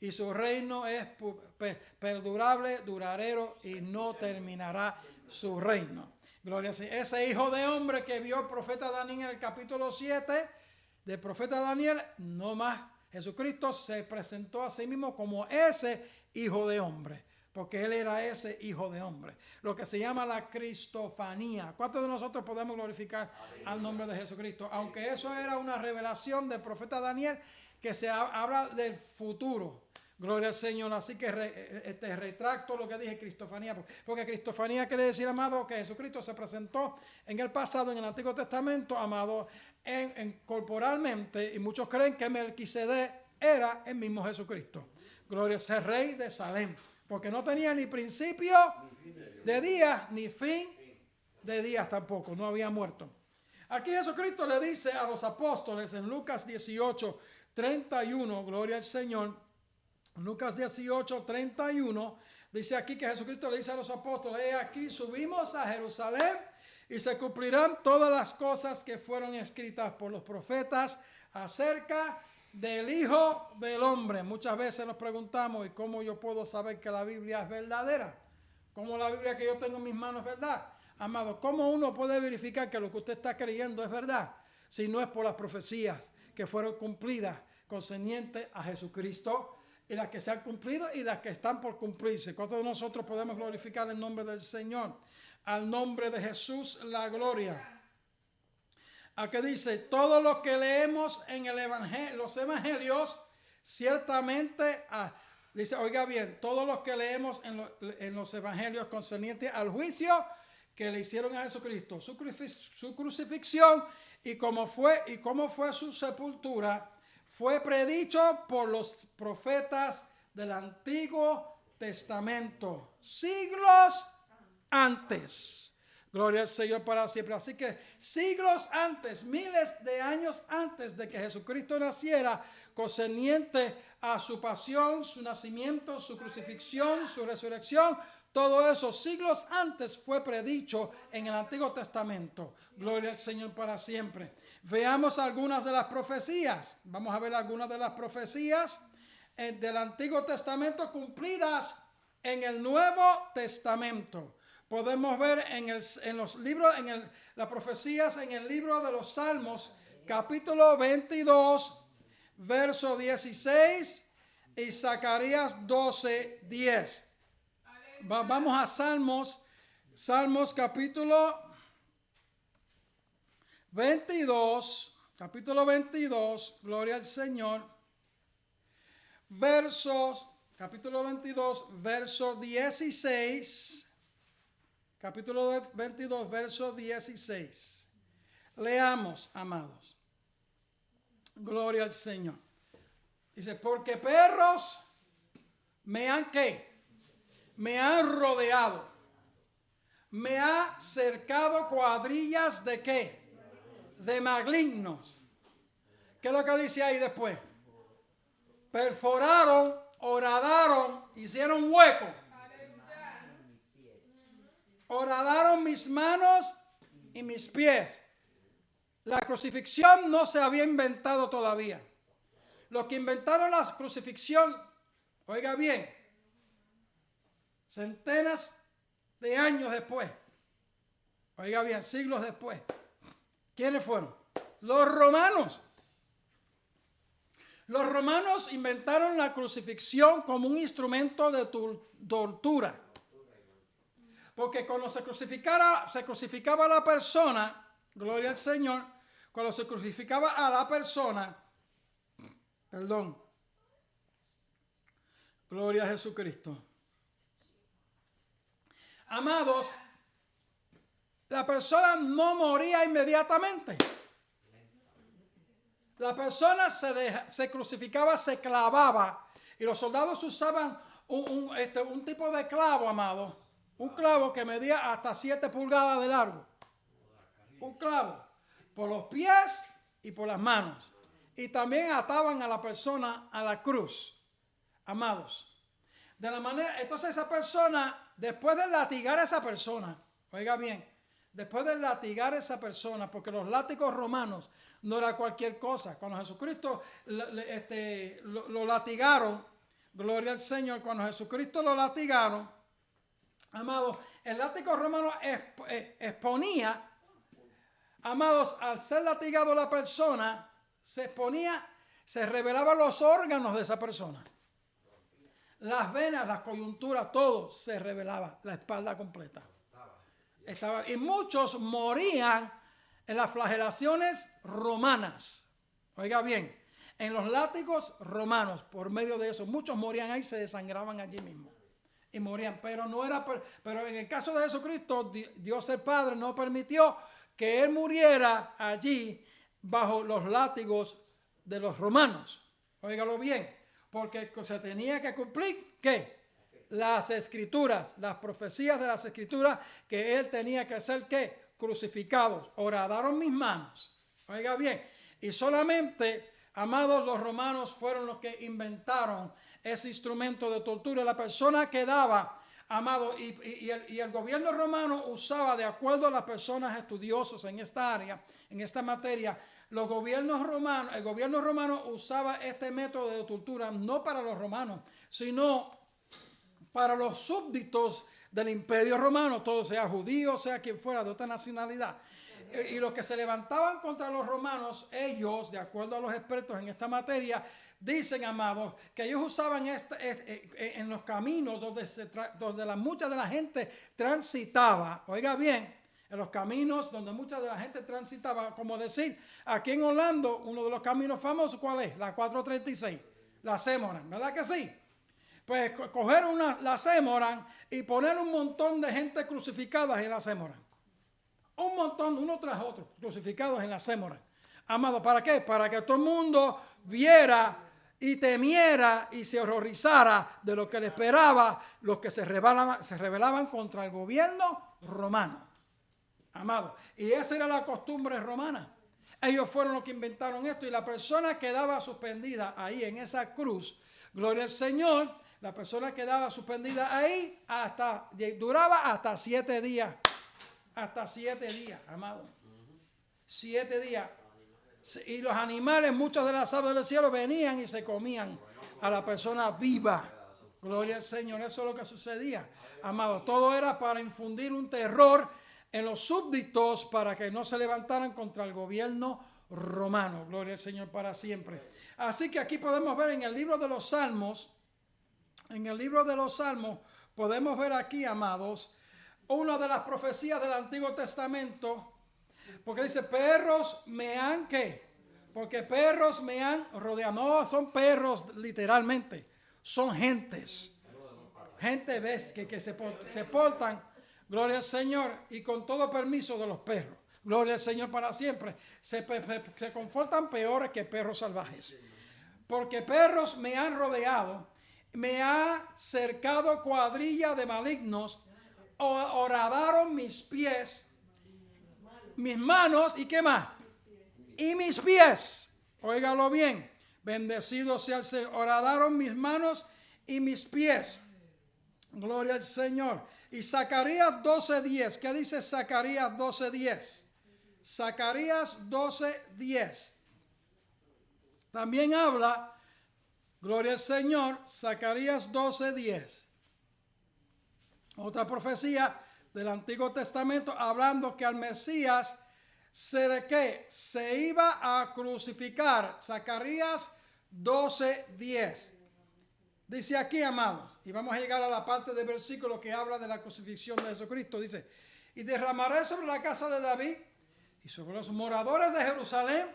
y su reino es perdurable, duradero y no terminará su reino. Gloria a Dios. Ese Hijo de Hombre que vio el profeta Daniel en el capítulo 7 del profeta Daniel, no más. Jesucristo se presentó a sí mismo como ese Hijo de Hombre, porque Él era ese Hijo de Hombre. Lo que se llama la cristofanía. ¿Cuántos de nosotros podemos glorificar al nombre de Jesucristo? Aunque eso era una revelación del profeta Daniel que se habla del futuro. Gloria al Señor. Así que retracto lo que dije cristofanía. Porque cristofanía quiere decir, amado, que Jesucristo se presentó en el pasado, en el Antiguo Testamento, amado, corporalmente, y muchos creen que Melquisedec era el mismo Jesucristo. Gloria a ser rey de Salem, porque no tenía ni principio de días, ni fin de días tampoco, no había muerto. Aquí Jesucristo le dice a los apóstoles en Lucas 18, 31, gloria al Señor, Lucas 18, 31, dice aquí que Jesucristo le dice a los apóstoles, he aquí subimos a Jerusalén, y se cumplirán todas las cosas que fueron escritas por los profetas acerca del Hijo del Hombre. Muchas veces nos preguntamos, ¿y cómo yo puedo saber que la Biblia es verdadera? ¿Cómo la Biblia que yo tengo en mis manos es verdad? Amado, ¿cómo uno puede verificar que lo que usted está creyendo es verdad? Si no es por las profecías que fueron cumplidas concernientes a Jesucristo y las que se han cumplido y las que están por cumplirse. ¿Cuántos de nosotros podemos glorificar el nombre del Señor? Al nombre de Jesús la gloria. Aquí dice, todo lo que leemos en el los evangelios, ciertamente, dice, oiga bien, todo lo que leemos en los evangelios concernientes al juicio que le hicieron a Jesucristo, su crucifixión y cómo fue su sepultura, fue predicho por los profetas del Antiguo Testamento, siglos antes. Gloria al Señor para siempre. Así que siglos antes, miles de años antes de que Jesucristo naciera, concerniente a su pasión, su nacimiento, su crucifixión, su resurrección, todo eso siglos antes fue predicho en el Antiguo Testamento. Gloria al Señor para siempre. Veamos algunas de las profecías. Vamos a ver algunas de las profecías del Antiguo Testamento cumplidas en el Nuevo Testamento. Podemos ver en los libros, las profecías en el libro de los Salmos, capítulo 22, verso 16 y Zacarías 12, 10. Vamos a Salmos capítulo 22, gloria al Señor, capítulo 22, verso 16. Capítulo 22, verso 16. Leamos, amados. Gloria al Señor. Dice, porque perros me han ¿qué? Me han rodeado. Me ha cercado cuadrillas de ¿qué? De malignos. ¿Qué es lo que dice ahí después? Perforaron, horadaron, hicieron hueco. Horadaron mis manos y mis pies. La crucifixión no se había inventado todavía. Los que inventaron la crucifixión, oiga bien, centenas de años después, oiga bien, siglos después, ¿quiénes fueron? Los romanos. Los romanos inventaron la crucifixión como un instrumento de tortura. Porque cuando se crucificaba a la persona, gloria al Señor, cuando se crucificaba a la persona, gloria a Jesucristo. Amados, la persona no moría inmediatamente. La persona se crucificaba, se clavaba, y los soldados usaban un tipo de clavo, amado. Un clavo que medía hasta 7 pulgadas de largo. Un clavo por los pies y por las manos. Y también ataban a la persona a la cruz. Amados. De la manera, entonces esa persona, después de latigar a esa persona, oiga bien, después de latigar a esa persona, porque los látigos romanos no era cualquier cosa. Cuando Jesucristo lo latigaron, gloria al Señor, cuando Jesucristo lo latigaron, amados, el látigo romano exponía, amados, al ser latigado la persona, se revelaban los órganos de esa persona. Las venas, las coyunturas, todo se revelaba, la espalda completa. Y muchos morían en las flagelaciones romanas. Oiga bien, en los látigos romanos, por medio de eso, muchos morían ahí, se desangraban allí mismo. Y morían, pero en el caso de Jesucristo, Dios el Padre no permitió que Él muriera allí bajo los látigos de los romanos. Óigalo bien, porque se tenía que cumplir, ¿qué? Las escrituras, las profecías de las escrituras, que Él tenía que ser, ¿qué? Crucificados. Horadaron mis manos. Oiga bien, y solamente, amados, los romanos fueron los que inventaron ese instrumento de tortura. La persona quedaba, amado, y el gobierno romano usaba, de acuerdo a las personas estudiosas en esta área, en esta materia, el gobierno romano usaba este método de tortura no para los romanos, sino para los súbditos del imperio romano, todo sea judío, sea quien fuera de otra nacionalidad. Y los que se levantaban contra los romanos, ellos, de acuerdo a los expertos en esta materia, dicen, amados, que ellos usaban en los caminos donde mucha de la gente transitaba. Oiga bien, en los caminos donde mucha de la gente transitaba, como decir, aquí en Orlando, uno de los caminos famosos, ¿cuál es? La 436, la Semoran, ¿verdad que sí? Pues coger la Semoran y poner un montón de gente crucificadas en la Semoran. Un montón, uno tras otro, crucificados en la Semoran. Amado, ¿para qué? Para que todo el mundo viera y temiera y se horrorizara de lo que le esperaba los que se rebelaban contra el gobierno romano. Amado, y esa era la costumbre romana. Ellos fueron los que inventaron esto y la persona quedaba suspendida ahí en esa cruz. Gloria al Señor, la persona quedaba suspendida ahí duraba hasta 7 días. Hasta 7 días, amado. 7 días. Y los animales, muchas de las aves del cielo venían y se comían a la persona viva. Gloria al Señor, eso es lo que sucedía. Amado, todo era para infundir un terror en los súbditos para que no se levantaran contra el gobierno romano. Gloria al Señor para siempre. Así que aquí podemos ver en el libro de los Salmos, podemos ver aquí, amados, una de las profecías del Antiguo Testamento. Porque dice, perros me han, ¿qué? Porque perros me han rodeado. No son perros literalmente, son gentes. Gente que se portan, gloria al Señor, y con todo permiso de los perros. Gloria al Señor para siempre. Se comportan peores que perros salvajes. Porque perros me han rodeado, me ha cercado cuadrilla de malignos, horadaron mis pies, mis manos, ¿y qué más? Y mis pies. Óigalo bien. Bendecido sea el Señor. Horadaron mis manos y mis pies. Gloria al Señor. Y Zacarías 12:10. ¿Qué dice Zacarías 12:10? Zacarías 12:10. También habla, gloria al Señor, Zacarías 12:10. Otra profecía del Antiguo Testamento hablando que al Mesías se iba a crucificar. Zacarías 12:10. Dice aquí, amados, y vamos a llegar a la parte del versículo que habla de la crucifixión de Jesucristo. Dice, y derramaré sobre la casa de David y sobre los moradores de Jerusalén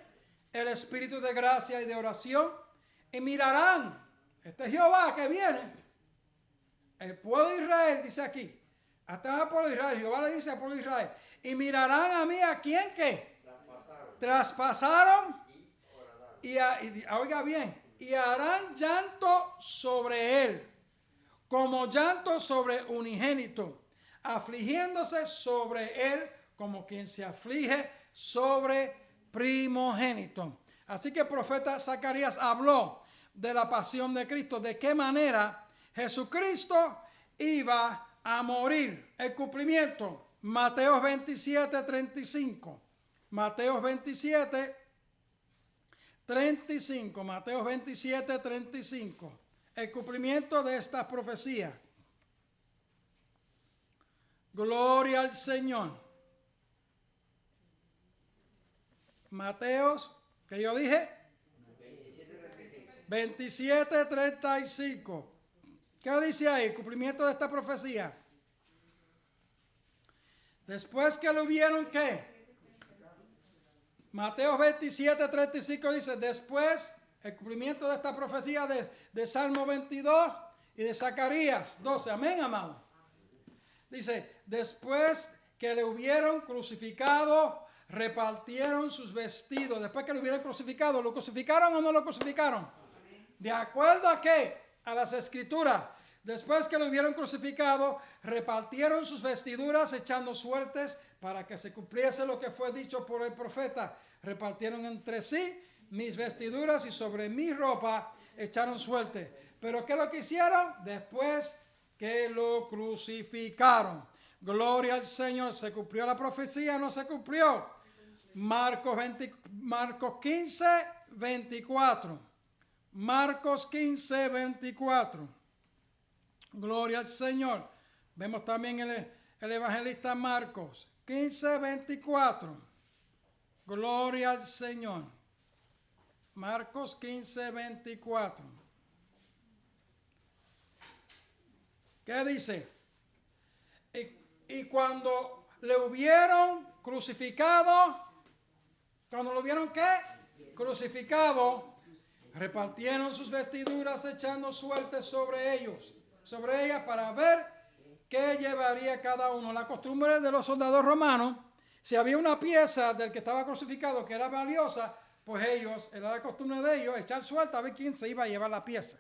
el espíritu de gracia y de oración, y mirarán, este es Jehová que viene, el pueblo de Israel, dice aquí, hasta el pueblo de Israel, Jehová le dice al pueblo de Israel, y mirarán a mí, ¿a quién qué? Traspasaron y oiga bien, y harán llanto sobre él, como llanto sobre unigénito, afligiéndose sobre él como quien se aflige sobre primogénito. Así que el profeta Zacarías habló de la pasión de Cristo, de qué manera Jesucristo iba a morir. El cumplimiento, Mateo 27:35. Mateo 27:35. Mateo 27:35. El cumplimiento de esta profecía. Gloria al Señor. Mateos, ¿qué yo dije? 27:35. ¿Qué dice ahí? Cumplimiento de esta profecía. Después que lo vieron, ¿qué? Mateo 27:35 dice, después el cumplimiento de esta profecía de Salmo 22 y de Zacarías 12. Amén, amado. Dice, después que le hubieron crucificado, repartieron sus vestidos. Después que lo hubieran crucificado, ¿lo crucificaron o no lo crucificaron? ¿De acuerdo a qué? A las escrituras. Después que lo hubieron crucificado, repartieron sus vestiduras echando suertes para que se cumpliese lo que fue dicho por el profeta. Repartieron entre sí mis vestiduras y sobre mi ropa echaron suerte. ¿Pero qué es lo que hicieron? Después que lo crucificaron. Gloria al Señor. ¿Se cumplió la profecía? ¿No se cumplió? Marcos 15:24. Marcos 15:24. Gloria al Señor. Vemos también el evangelista Marcos 15:24. Gloria al Señor. Marcos 15, 24. ¿Qué dice? Y cuando le hubieron crucificado, ¿cuando lo vieron qué? Crucificado, repartieron sus vestiduras echando suertes sobre ellas para ver qué llevaría cada uno. La costumbre de los soldados romanos, si había una pieza del que estaba crucificado que era valiosa, pues era la costumbre de ellos echar suerte a ver quién se iba a llevar la pieza.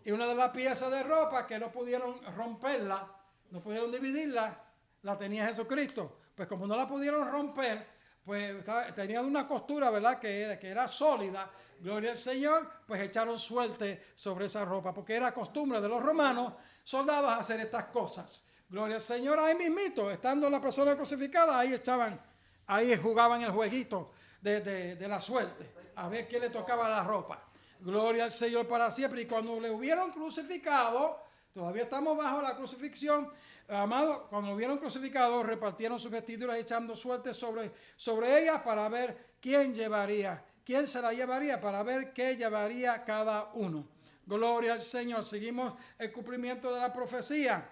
Y una de las piezas de ropa que no pudieron romperla, no pudieron dividirla, la tenía Jesucristo. Pues como no la pudieron romper, pues tenía una costura, ¿verdad? Que era sólida. Gloria al Señor, pues echaron suerte sobre esa ropa, porque era costumbre de los romanos, soldados, hacer estas cosas. Gloria al Señor, ahí mismito, estando la persona crucificada, ahí jugaban el jueguito de la suerte, a ver quién le tocaba la ropa. Gloria al Señor para siempre. Y cuando le hubieron crucificado, todavía estamos bajo la crucifixión, amado, cuando lo hubieron crucificado, repartieron sus vestiduras echando suerte sobre ellas para ver quién se la llevaría, para ver qué llevaría cada uno. Gloria al Señor. Seguimos el cumplimiento de la profecía.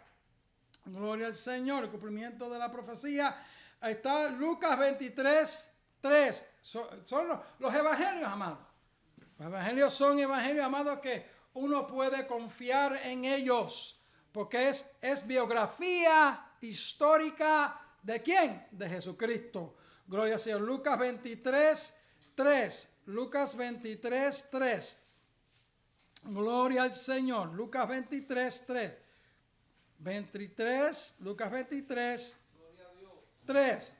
Gloria al Señor, el cumplimiento de la profecía. Ahí está Lucas 23, 3. Son los evangelios, amados. Los evangelios son evangelios, amados, que uno puede confiar en ellos. Porque es biografía histórica ¿de quién? De Jesucristo. Gloria al Señor. Lucas 23, 3. Lucas 23, 3. Gloria al Señor. Lucas 23, 3. 23, Lucas 23, 3.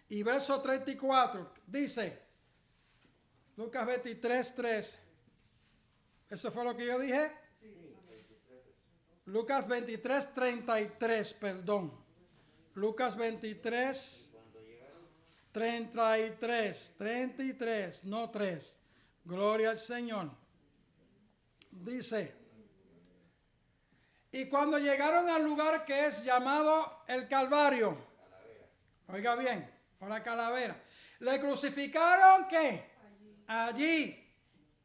Y verso 34 dice, Lucas 23, 3. ¿Eso fue lo que yo dije? Lucas 23, 33, perdón. Lucas 23, 33, no 3. Gloria al Señor. Dice, y cuando llegaron al lugar que es llamado el Calvario, oiga bien, o la calavera, le crucificaron, ¿qué? Allí.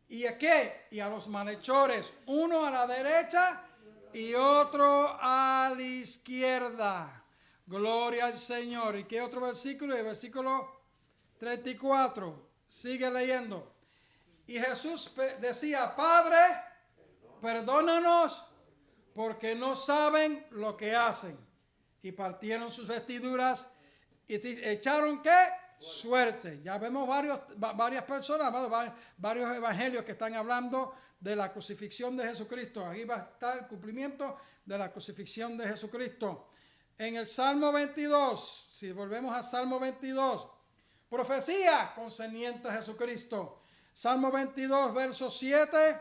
¿Y a qué? Y a los malhechores, uno a la derecha y otro a la izquierda. Gloria al Señor. ¿Y qué otro versículo? El versículo 34. Sigue leyendo. Y Jesús decía, Padre, perdónanos porque no saben lo que hacen. Y partieron sus vestiduras y echaron, ¿qué? Suerte. Ya vemos varias personas, varios evangelios que están hablando de la crucifixión de Jesucristo. Ahí va a estar el cumplimiento de la crucifixión de Jesucristo. En el Salmo 22, si volvemos a Salmo 22, profecía concerniente a Jesucristo. Salmo 22, verso 7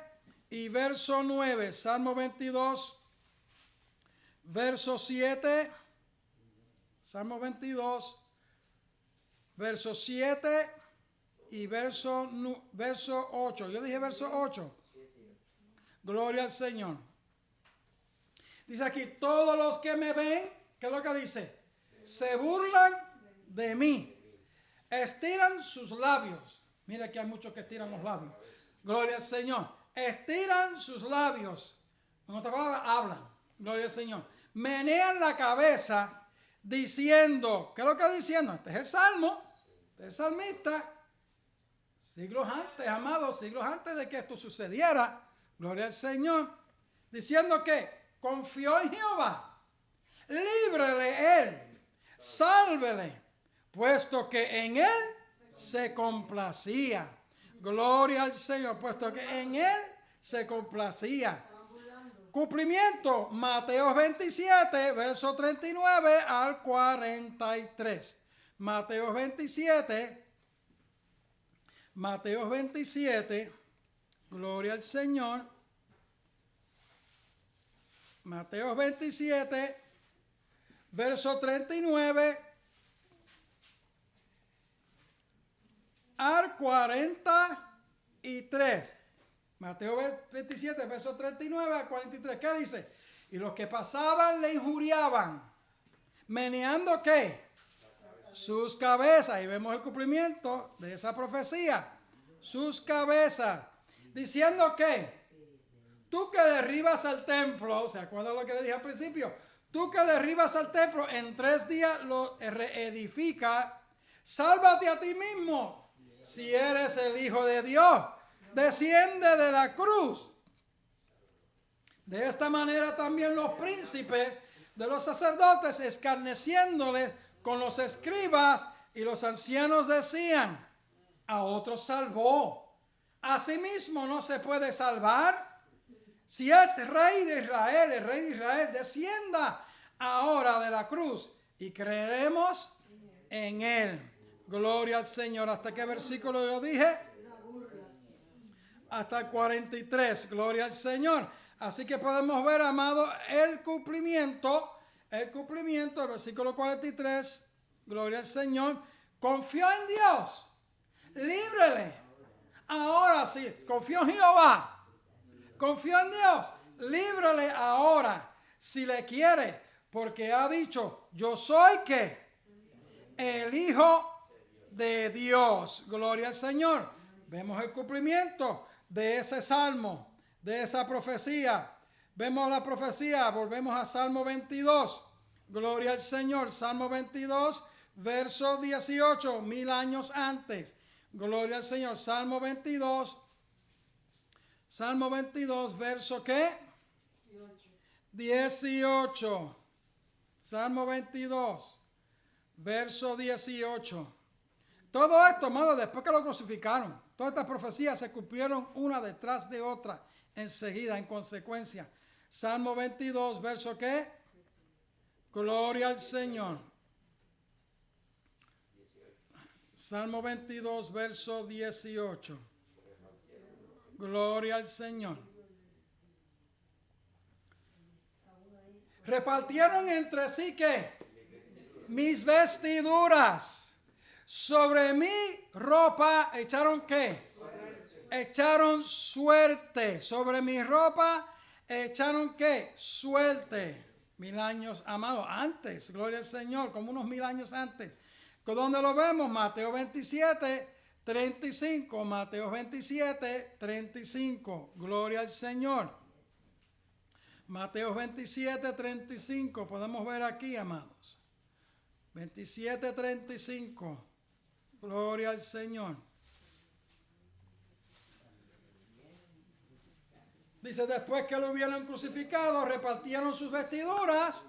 y verso 9. Salmo 22, verso 7. Salmo 22, verso 7 y verso 8. Yo dije verso 8. Gloria al Señor. Dice aquí, todos los que me ven, ¿qué es lo que dice? Se burlan de mí. Estiran sus labios. Mira que hay muchos que estiran los labios. Gloria al Señor. Estiran sus labios. En otras palabras, hablan. Gloria al Señor. Menean la cabeza diciendo, ¿qué es lo que está diciendo? Este es el Salmo, este es el salmista, siglos antes, amados, siglos antes de que esto sucediera, gloria al Señor, diciendo que confió en Jehová, líbrele él, sálvele, puesto que en él se complacía. Gloria al Señor, puesto que en él se complacía. Cumplimiento, Mateo 27, verso 39 al 43. Mateo 27, gloria al Señor. Mateo 27, verso 39 al 43. Mateo 27, verso 39 al 43. ¿Qué dice? Y los que pasaban le injuriaban, meneando ¿qué? Sus cabezas. Y vemos el cumplimiento de esa profecía. sus cabezas, diciendo que tú que derribas al templo, ¿se acuerdan lo que le dije al principio? Tú que derribas al templo, en 3 días lo reedifica, sálvate a ti mismo, si eres el Hijo de Dios, desciende de la cruz. De esta manera también los príncipes de los sacerdotes, escarneciéndoles con los escribas y los ancianos, decían: a otros salvó, a sí mismo no se puede salvar. Si es rey de Israel, el rey de Israel, descienda ahora de la cruz y creeremos en él. Gloria al Señor. ¿Hasta qué versículo lo dije? Hasta el 43. Gloria al Señor. Así que podemos ver, amado, el cumplimiento, el versículo 43, gloria al Señor, confió en Dios, líbrele. Ahora sí, confió en Jehová, confió en Dios, líbrele ahora, si le quiere, porque ha dicho: yo soy ¿qué? El Hijo de Dios. Gloria al Señor. Vemos el cumplimiento de ese salmo, de esa profecía. Vemos la profecía, volvemos a Salmo 22. Gloria al Señor. Salmo 22, verso 18, 1000 años antes. Gloria al Señor. Salmo 22. Salmo 22, verso ¿qué? 18. Salmo 22, verso 18. Todo esto, amado, después que lo crucificaron, todas estas profecías se cumplieron una detrás de otra, enseguida, en consecuencia. Salmo 22, verso ¿qué? Gloria al Señor. Salmo 22, verso 18. Gloria al Señor. Repartieron entre sí ¿qué? Mis vestiduras. Sobre mi ropa echaron ¿qué? Echaron suerte. Sobre mi ropa echaron ¿qué? Suerte. 1000 años, amado, antes, gloria al Señor, como unos 1000 años antes. ¿Dónde lo vemos? Mateo 27, 35. Mateo 27, 35. Gloria al Señor. Mateo 27, 35. Podemos ver aquí, amados. 27, 35. Gloria al Señor. Dice: después que lo hubieron crucificado, repartieron sus vestiduras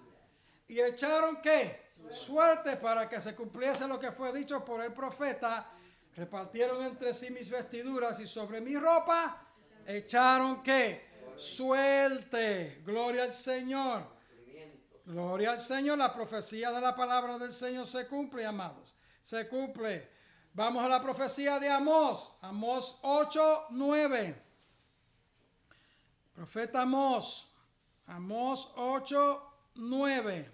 y echaron ¿qué? Suerte, para que se cumpliese lo que fue dicho por el profeta. Repartieron entre sí mis vestiduras y sobre mi ropa echaron ¿qué? Suerte. Gloria al Señor. Gloria al Señor. La profecía de la palabra del Señor se cumple, amados. Se cumple. Vamos a la profecía de Amós. Amós 8, 9. Profeta Amós. Amós 8, 9.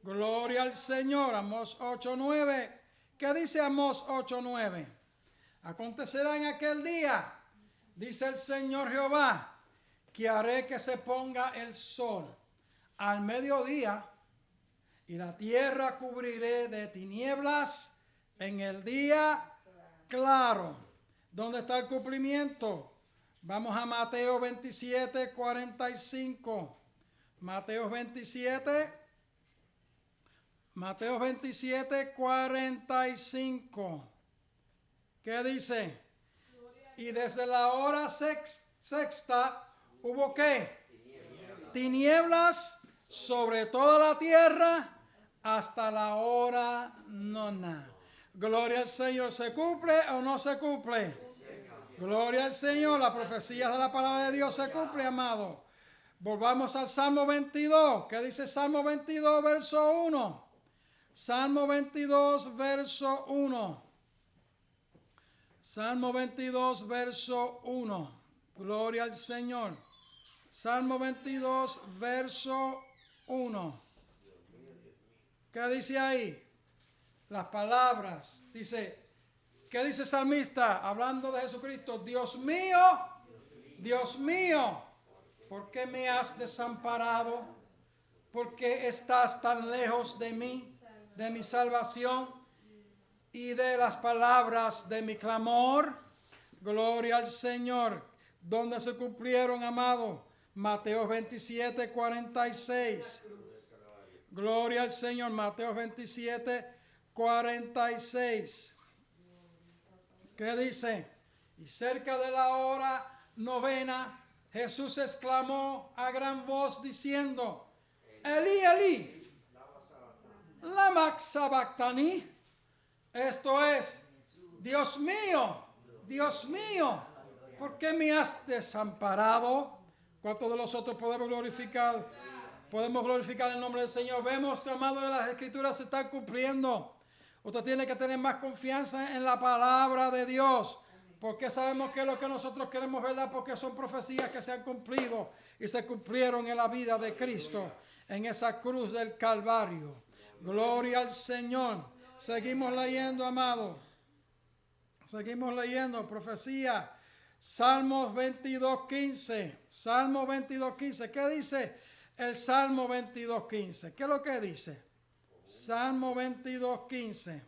Gloria al Señor. Amós 8, 9. ¿Qué dice Amós 8, 9? Acontecerá en aquel día, dice el Señor Jehová, que haré que se ponga el sol al mediodía y la tierra cubriré de tinieblas en el día claro. ¿Dónde está el cumplimiento? Vamos a Mateo 27, 45. Mateo 27, 45. ¿Qué dice? Y desde la hora sexta hubo ¿qué? Tinieblas sobre toda la tierra hasta la hora nona. Gloria al Señor. ¿Se cumple o no se cumple? Gloria al Señor. La profecía de la palabra de Dios se cumple, amado. Volvamos al Salmo 22. ¿Qué dice Salmo 22, verso 1? Salmo 22, verso 1. Salmo 22, verso 1. Gloria al Señor. Salmo 22, verso 1. ¿Qué dice ahí? Las palabras. Dice, ¿qué dice el salmista? Hablando de Jesucristo. Dios mío, ¿por qué me has desamparado? ¿Por qué estás tan lejos de mí, de mi salvación? y de las palabras de mi clamor. Gloria al Señor. ¿Dónde se cumplieron, amado? Mateo 27, 46. Gloria al Señor. Mateo 27, 46. ¿Qué dice? Y cerca de la hora novena, Jesús exclamó a gran voz diciendo: Elí, Elí, lama sabactani. Esto es: Dios mío, ¿por qué me has desamparado? ¿Cuántos de nosotros podemos glorificar? Podemos glorificar el nombre del Señor. Vemos, amado, que las escrituras se están cumpliendo. Usted tiene que tener más confianza en la palabra de Dios, porque sabemos que es lo que nosotros queremos, ¿verdad? Porque son profecías que se han cumplido y se cumplieron en la vida de Cristo, en esa cruz del Calvario. Gloria al Señor. Seguimos leyendo, amado. Seguimos leyendo profecía. Salmos 22:15. Salmo 22:15. ¿Qué dice el Salmo 22:15? ¿Qué es lo que dice? Salmo 22:15.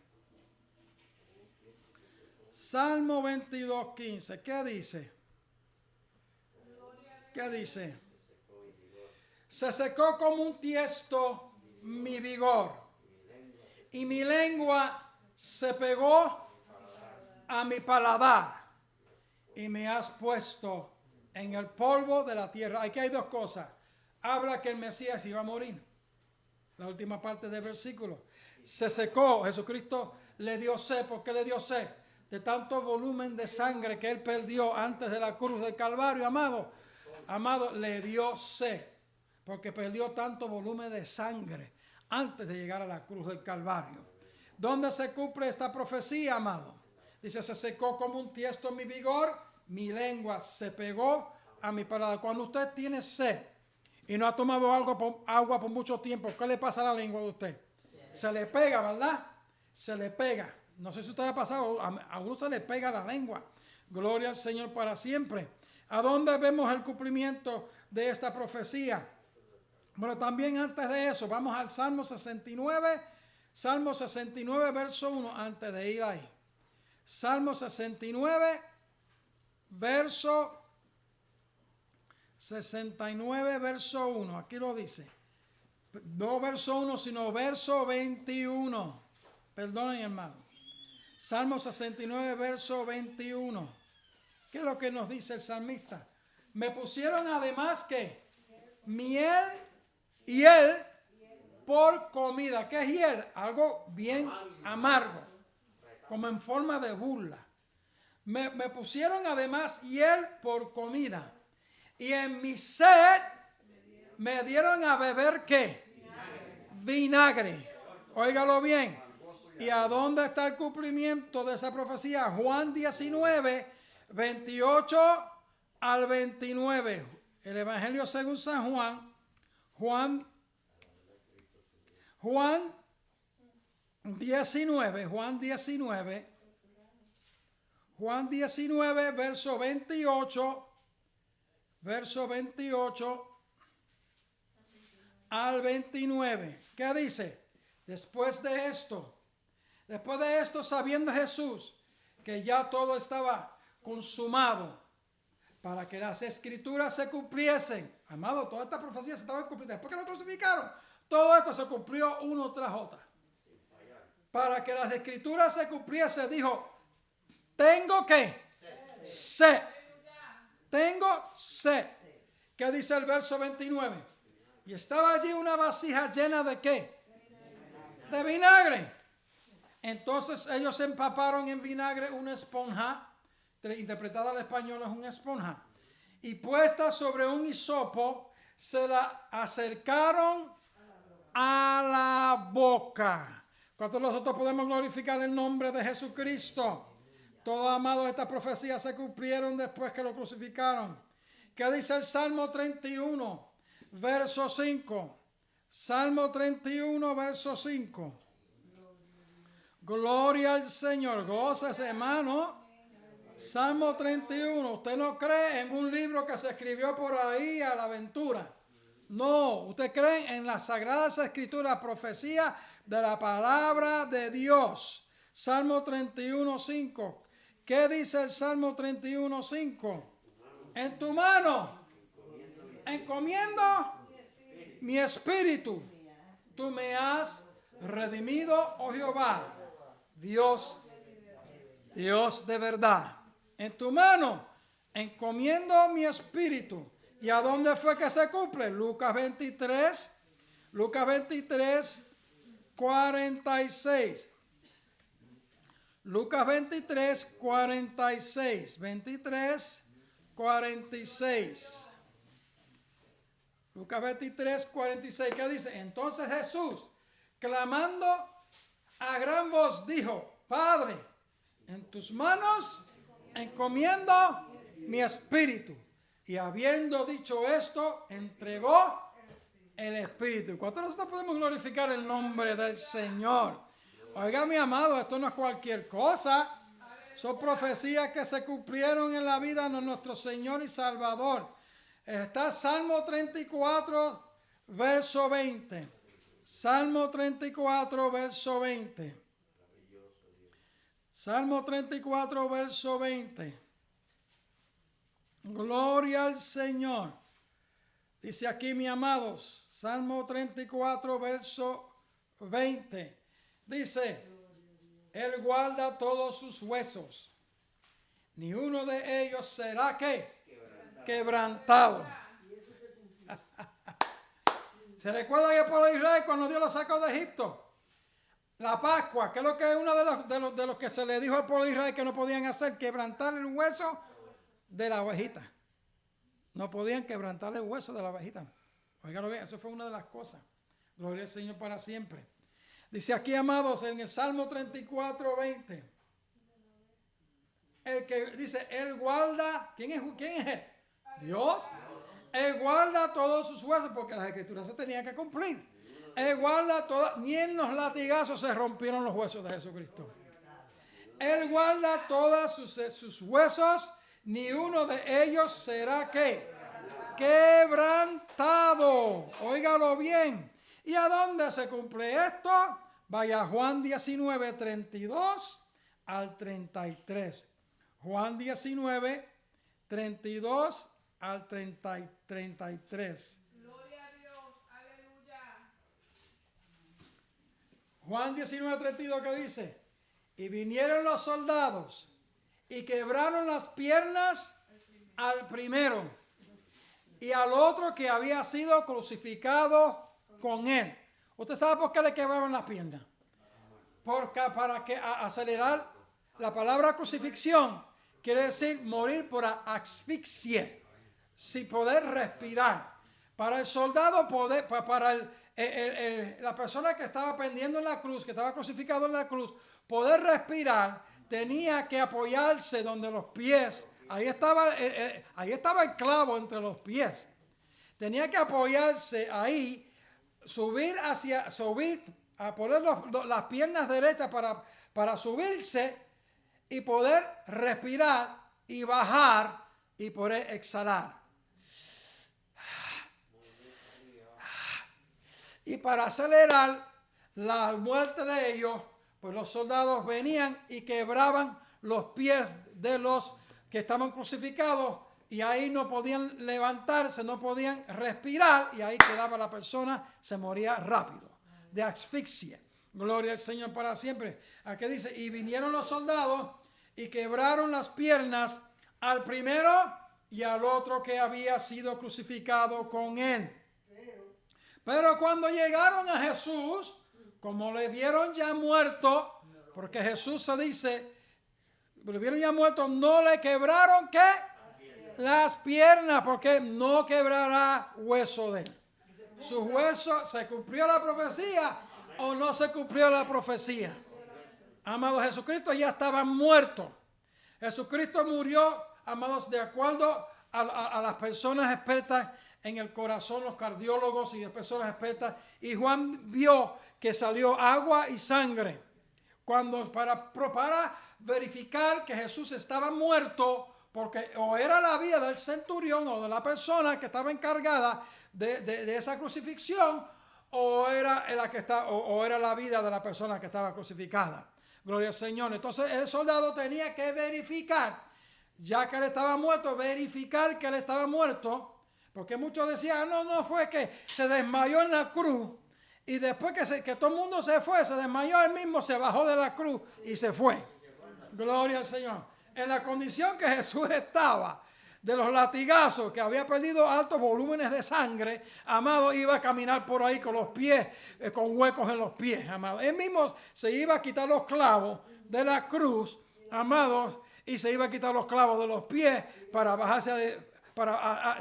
Salmo 22:15. ¿Qué dice? ¿Qué dice? Se secó como un tiesto mi vigor, y mi lengua se pegó a mi paladar, y me has puesto en el polvo de la tierra. Aquí hay dos cosas. Habla que el Mesías iba a morir. La última parte del versículo. Se secó. Jesucristo le dio sed. ¿Por qué le dio sed? De tanto volumen de sangre que él perdió antes de la cruz del Calvario, amado. Amado, le dio sed. Porque perdió tanto volumen de sangre antes de llegar a la cruz del Calvario. ¿Dónde se cumple esta profecía, amado? Dice: se secó como un tiesto mi vigor, mi lengua se pegó a mi paladar. Cuando usted tiene sed y no ha tomado agua por mucho tiempo, ¿qué le pasa a la lengua de usted? Se le pega, ¿verdad? Se le pega. No sé si usted le ha pasado, a uno se le pega la lengua. Gloria al Señor para siempre. ¿A dónde vemos el cumplimiento de esta profecía? Bueno, también antes de eso, vamos al Salmo 69. Salmo 69, verso 1, antes de ir ahí. Salmo 69, verso 69, verso 1. Aquí lo dice. No verso 1, sino verso 21. Perdonen, hermano. Salmo 69, verso 21. ¿Qué es lo que nos dice el salmista? Me pusieron además que miel y hiel por comida. ¿Qué es hiel? Algo bien amargo, como en forma de burla. Me pusieron además hiel por comida. Y en mi sed me dieron a beber ¿qué? Vinagre. Óigalo bien. ¿Y a dónde está el cumplimiento de esa profecía? Juan 19, 28 al 29. El Evangelio según San Juan. Juan 19, verso 28 al 29. ¿Qué dice? Después de esto, sabiendo Jesús que ya todo estaba consumado, para que las escrituras se cumpliesen. Amado, toda esta profecía se estaba cumpliendo. Después que lo crucificaron, todo esto se cumplió uno tras otra. Para que las escrituras se cumpliesen, dijo: tengo que sed. Tengo sed. ¿Qué dice el verso 29? Y estaba allí una vasija llena de ¿qué? De vinagre. Entonces ellos empaparon en vinagre una esponja, interpretada al español es una esponja, y puesta sobre un hisopo, se la acercaron a la boca. ¿Cuántos de nosotros podemos glorificar el nombre de Jesucristo? Todos, amados, estas profecías se cumplieron después que lo crucificaron. ¿Qué dice el Salmo 31, verso 5? Salmo 31, verso 5. Gloria al Señor. Gócese, hermano. Salmo 31. Usted no cree en un libro que se escribió por ahí a la aventura. No, usted cree en las sagradas escrituras, profecía de la palabra de Dios. Salmo 31:5. ¿Qué dice el Salmo 31:5? En tu mano encomiendo mi espíritu. Tú me has redimido, oh Jehová, Dios de verdad. En tu mano encomiendo mi espíritu. ¿Y a dónde fue que se cumple? Lucas 23, 46. Lucas 23, 46. 23, 46. Lucas 23, 46. ¿Qué dice? Entonces Jesús, clamando a gran voz, dijo: Padre, en tus manos encomiendo mi espíritu. Y habiendo dicho esto, entregó el espíritu. ¿Cuántos de nosotros podemos glorificar el nombre del Señor? Oiga, mi amado, esto no es cualquier cosa. Son profecías que se cumplieron en la vida de nuestro Señor y Salvador. Está Salmo 34, verso 20. Salmo 34, verso 20. Salmo 34, verso 20. Gloria al Señor. Dice aquí, mis amados, Salmo 34, verso 20. Dice: Él guarda todos sus huesos, ni uno de ellos será quebrantado. ¿Se recuerda que el pueblo de Israel cuando Dios lo sacó de Egipto? La Pascua, que es lo que es uno de los que se le dijo al pueblo de Israel que no podían hacer, quebrantar el hueso de la ovejita. No podían quebrantar el hueso de la ovejita. Óigalo bien, eso fue una de las cosas. Gloria al Señor para siempre. Dice aquí, amados, en el Salmo 34, 20. El que dice, Él guarda, ¿quién es Él? Dios. Él guarda todos sus huesos, porque las escrituras se tenían que cumplir. Él guarda todo, ni en los latigazos se rompieron los huesos de Jesucristo. Él guarda todos sus huesos, ni uno de ellos será quebrantado. Óigalo bien. ¿Y a dónde se cumple esto? Vaya a Juan 19, 32 al 33. Juan 19, 32 al 33. Gloria a Dios, aleluya. Juan 19, 32, ¿qué dice? Y vinieron los soldados y quebraron las piernas al primero y al otro que había sido crucificado con él. ¿Usted sabe por qué le quebraron las piernas? Porque para que acelerar la palabra crucifixión quiere decir morir por asfixia, sin poder respirar. Para el soldado, para la persona que estaba pendiendo en la cruz, que estaba crucificado en la cruz, poder respirar, tenía que apoyarse donde los pies, ahí estaba el clavo entre los pies. Tenía que apoyarse ahí, subir, a poner las piernas derechas para subirse y poder respirar y bajar y poder exhalar. Y para acelerar la muerte de ellos, pues los soldados venían y quebraban los pies de los que estaban crucificados y ahí no podían levantarse, no podían respirar y ahí quedaba la persona, se moría rápido de asfixia. Gloria al Señor para siempre. Aquí dice, y vinieron los soldados y quebraron las piernas al primero y al otro que había sido crucificado con él. Pero cuando llegaron a Jesús, como le vieron ya muerto, porque Jesús se dice, le vieron ya muerto, no le quebraron ¿qué? Las piernas, porque no quebrará hueso de él. Sus huesos, ¿se cumplió la profecía o no se cumplió la profecía? Amado, Jesucristo ya estaba muerto. Jesucristo murió, amados, de acuerdo a las personas expertas en el corazón, los cardiólogos y las personas expertas. Y Juan vio que salió agua y sangre. Para verificar que Jesús estaba muerto, porque o era la vida del centurión o de la persona que estaba encargada de esa crucifixión, o era la vida de la persona que estaba crucificada. Gloria al Señor. Entonces el soldado tenía que verificar, ya que él estaba muerto, verificar que él estaba muerto, porque muchos decían, no fue que se desmayó en la cruz y después que todo el mundo se fue, se desmayó él mismo, se bajó de la cruz y se fue. Gloria al Señor. En la condición que Jesús estaba, de los latigazos, que había perdido altos volúmenes de sangre, amado, iba a caminar por ahí con los pies, con huecos en los pies, amado. Él mismo se iba a quitar los clavos de la cruz, amados, y se iba a quitar los clavos de los pies para bajarse,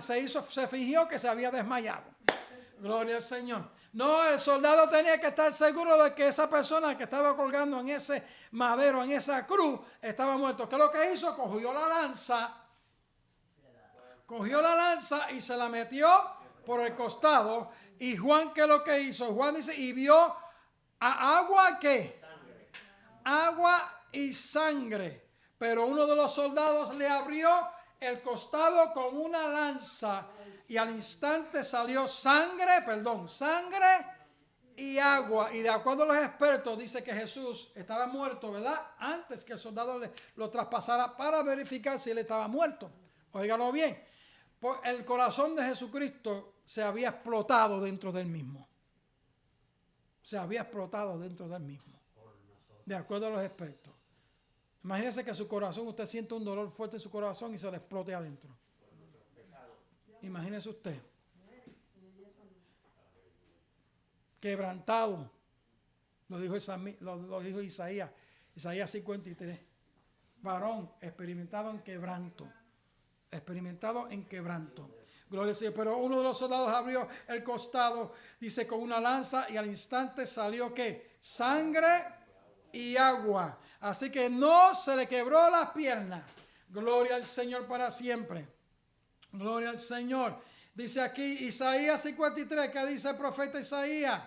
se fingió que se había desmayado. Gloria al Señor. No, el soldado tenía que estar seguro de que esa persona que estaba colgando en ese madero, en esa cruz, estaba muerto. ¿Qué es lo que hizo? Cogió la lanza y se la metió por el costado. Y Juan, ¿qué es lo que hizo? Juan dice, y vio a agua, ¿qué? Agua y sangre. Pero uno de los soldados le abrió el costado con una lanza y al instante salió sangre y agua. Y de acuerdo a los expertos dice que Jesús estaba muerto, ¿verdad? Antes que el soldado lo traspasara para verificar si él estaba muerto. Óigalo bien. El corazón de Jesucristo se había explotado dentro del mismo. Se había explotado dentro del mismo. De acuerdo a los expertos. Imagínese que su corazón, usted siente un dolor fuerte en su corazón y se le explote adentro. Imagínese usted. Quebrantado. Lo dijo Isaías. Isaías 53. Varón experimentado en quebranto. Gloria al Señor. Pero uno de los soldados abrió el costado, dice, con una lanza y al instante salió ¿qué? Sangre y agua. Así que no se le quebró las piernas. Gloria al Señor para siempre. Gloria al Señor. Dice aquí Isaías 53, ¿qué dice el profeta Isaías?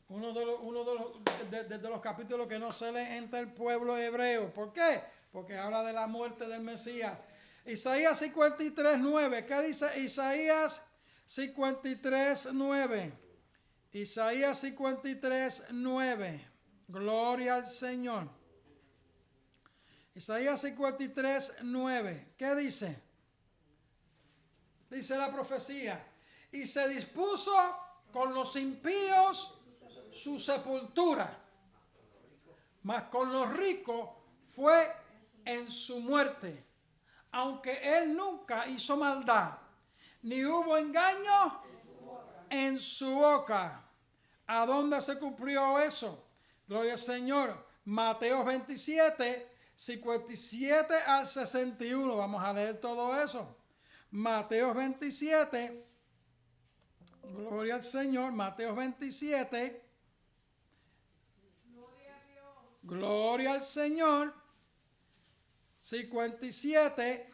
Uno de los capítulos que no se lee entre el pueblo hebreo. ¿Por qué? Porque habla de la muerte del Mesías. Isaías 53, 9. ¿Qué dice Isaías 53, 9? Isaías 53, 9. Gloria al Señor. Isaías 53, 9. ¿Qué dice? Dice la profecía. Y se dispuso con los impíos su sepultura, mas con los ricos fue en su muerte, aunque él nunca hizo maldad, ni hubo engaño en su boca. ¿A dónde se cumplió eso? Gloria al Señor. Mateo 27, 57 al 61. Vamos a leer todo eso. Mateo 27. Gloria al Señor. Mateo 27. Gloria al Señor. 57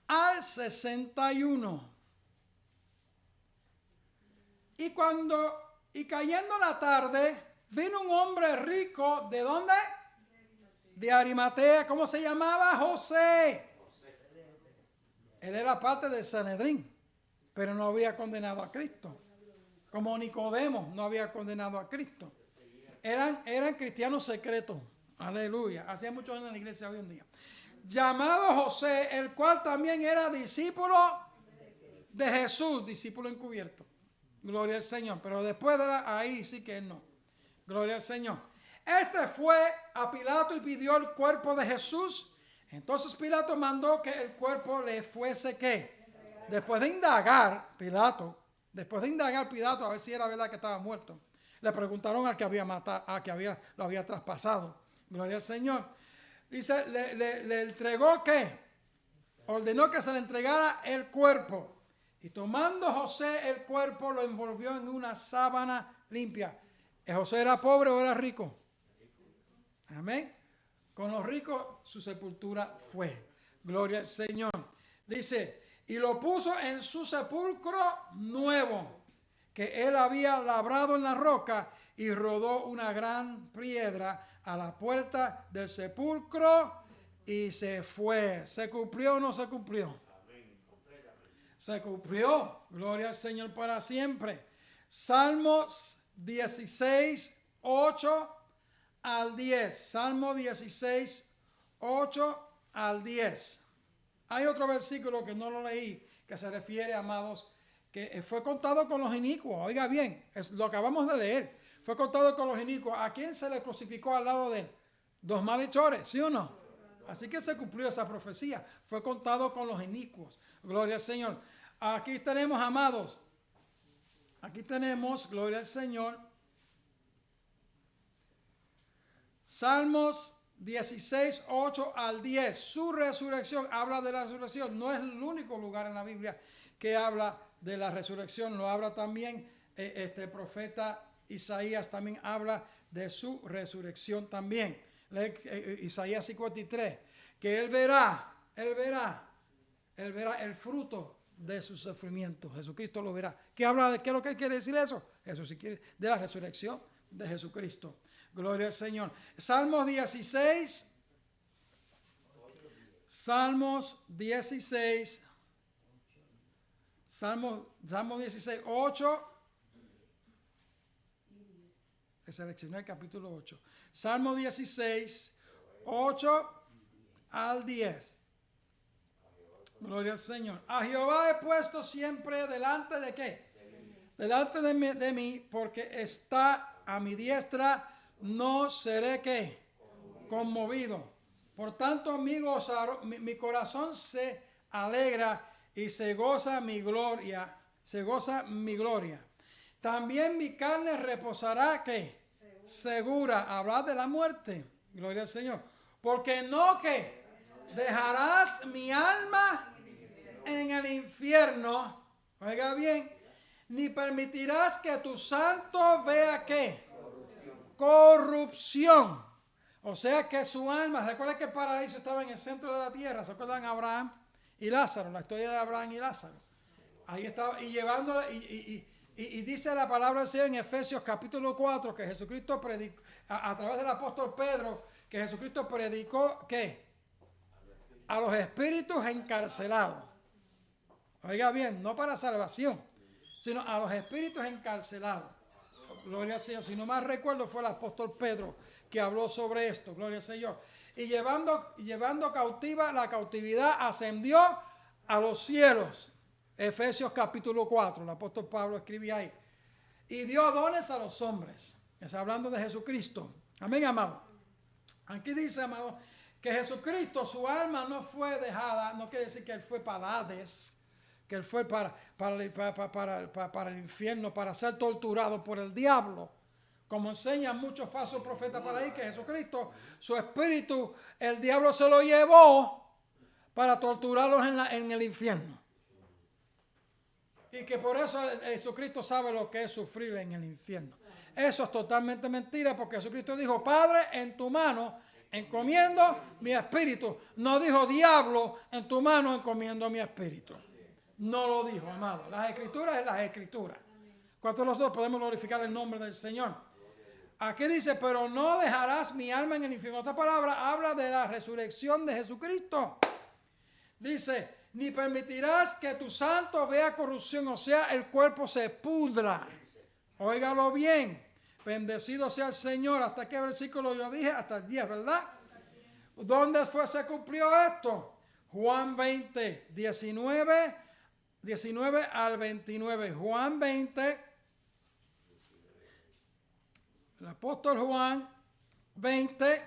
al 61. Y cayendo la tarde, vino un hombre rico, ¿de dónde? De Arimatea. ¿Cómo se llamaba? José. Él era parte del Sanedrín, pero no había condenado a Cristo. Como Nicodemo no había condenado a Cristo. Eran cristianos secretos. Aleluya. Hacía muchos años en la iglesia hoy en día. Llamado José, el cual también era discípulo de Jesús, discípulo encubierto. Gloria al Señor. Pero después de ahí sí que no. Gloria al Señor. Este fue a Pilato y pidió el cuerpo de Jesús. Entonces Pilato mandó que el cuerpo le fuese ¿qué? Después de indagar Pilato a ver si era verdad que estaba muerto. Le preguntaron al que había matado, lo había traspasado. Gloria al Señor. Dice, le entregó ¿qué? Ordenó que se le entregara el cuerpo. Y tomando José el cuerpo, lo envolvió en una sábana limpia. ¿José era pobre o era rico? Amén. Con los ricos su sepultura fue. Gloria al Señor. Dice, y lo puso en su sepulcro nuevo, que él había labrado en la roca, y rodó una gran piedra a la puerta del sepulcro y se fue. ¿Se cumplió o no se cumplió? Se cumplió. Gloria al Señor para siempre. Salmos 16, 8 al 10. Salmo 16, 8 al 10. Hay otro versículo que no lo leí, que se refiere, amados, que fue contado con los inicuos. Oiga bien, lo acabamos de leer. Fue contado con los inicuos. ¿A quién se le crucificó al lado de él? Dos malhechores, ¿sí o no? Así que se cumplió esa profecía. Fue contado con los inicuos. Gloria al Señor. Aquí tenemos, amados. Aquí tenemos, gloria al Señor. Salmos 16, 8 al 10. Su resurrección, habla de la resurrección. No es el único lugar en la Biblia que habla de la resurrección. Lo habla también el profeta Isaías, también habla de su resurrección también. Isaías 53, que él verá el fruto de su sufrimiento. Jesucristo lo verá. ¿Qué habla de qué es lo que quiere decir eso? Eso sí quiere de la resurrección de Jesucristo. Gloria al Señor. Salmos 16. Salmos 16. Salmos 16, 8. Seleccioné el capítulo 8. Salmo 16, 8 al 10. Gloria al Señor. A Jehová he puesto siempre delante de ¿qué? Delante de mí, porque está a mi diestra, no seré ¿qué? Conmovido. Por tanto, mi corazón se alegra y se goza mi gloria. Se goza mi gloria. También mi carne reposará ¿qué? Segura. Hablar de la muerte. Gloria al Señor. Porque no ¿qué? Dejarás mi alma en el infierno. Oiga bien. Ni permitirás que tu santo vea ¿qué? Corrupción. O sea que su alma, recuerda que el paraíso estaba en el centro de la tierra. ¿Se acuerdan Abraham y Lázaro? La historia de Abraham y Lázaro. Ahí estaba, y llevándola, y dice la palabra del Señor en Efesios capítulo 4 que Jesucristo predicó, a través del apóstol Pedro, que Jesucristo predicó ¿qué? A los espíritus encarcelados. Oiga bien, no para salvación, sino a los espíritus encarcelados. Gloria al Señor. Si no más recuerdo, fue el apóstol Pedro que habló sobre esto. Gloria al Señor. Y llevando cautiva, la cautividad ascendió a los cielos. Efesios capítulo 4, el apóstol Pablo escribía ahí. Y dio dones a los hombres. Está hablando de Jesucristo. Amén, amado. Aquí dice, amado, que Jesucristo, su alma no fue dejada, no quiere decir que él fue para Hades, que él fue para el infierno, para ser torturado por el diablo. Como enseñan muchos falsos profetas por ahí, que Jesucristo, su espíritu, el diablo se lo llevó para torturarlos en el infierno. Y que por eso Jesucristo sabe lo que es sufrir en el infierno. Eso es totalmente mentira, porque Jesucristo dijo: Padre, en tu mano encomiendo mi espíritu. No dijo: diablo, en tu mano encomiendo mi espíritu. No lo dijo, amado. Las escrituras es las escrituras. ¿Cuántos de los dos podemos glorificar el nombre del Señor? Aquí dice: pero no dejarás mi alma en el infierno. Esta palabra habla de la resurrección de Jesucristo. Dice: ni permitirás que tu santo vea corrupción, o sea, el cuerpo se pudra. Óigalo bien. Bendecido sea el Señor. ¿Hasta qué versículo yo dije? Hasta el 10, ¿verdad? ¿Dónde se cumplió esto? Juan 20, 19 al 29. Juan 20. El apóstol Juan 20.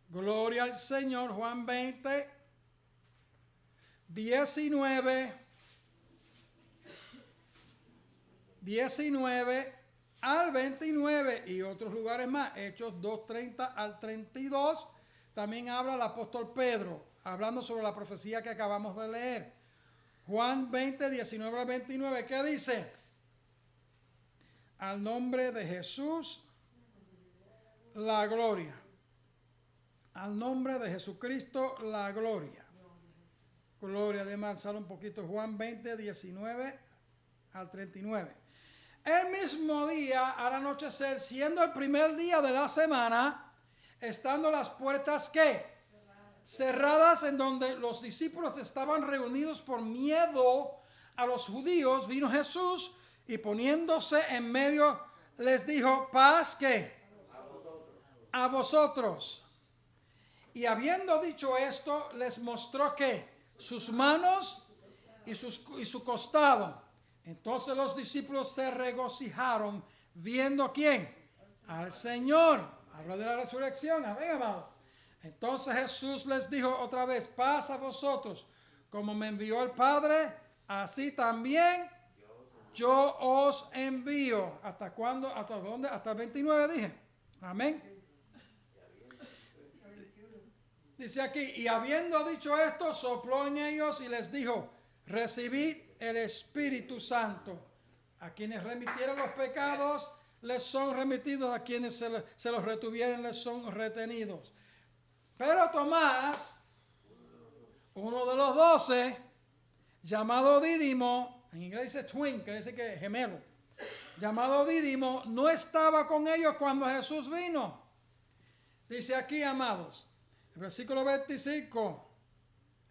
Gloria al Señor. Juan 20. 19 al 29 y otros lugares más. Hechos 2:30 al 32. También habla el apóstol Pedro, hablando sobre la profecía que acabamos de leer. Juan 20, 19 al 29. ¿Qué dice? Al nombre de Jesús, la gloria. Al nombre de Jesucristo, la gloria. Gloria, además, alzar un poquito. Juan 20, 19 al 39. El mismo día, al anochecer, siendo el primer día de la semana, estando las puertas ¿qué? Cerradas, en donde los discípulos estaban reunidos por miedo a los judíos, vino Jesús y poniéndose en medio les dijo: paz ¿qué? a vosotros. Y habiendo dicho esto, les mostró que sus manos y su costado. Entonces los discípulos se regocijaron viendo ¿quién? Al Señor. Habla de la resurrección, amén, amado. Entonces Jesús les dijo otra vez, paz a vosotros, como me envió el Padre, así también yo os envío. ¿Hasta cuándo? ¿Hasta dónde? Hasta el 29 dije. Amén. Dice aquí, y habiendo dicho esto, sopló en ellos y les dijo, recibid el Espíritu Santo. A quienes remitieron los pecados, les son remitidos, a quienes se los retuvieren, les son retenidos. Pero Tomás, uno de los 12, llamado Dídimo, en inglés dice twin, que dice que es gemelo, llamado Dídimo, no estaba con ellos cuando Jesús vino. Dice aquí, amados, el versículo 25,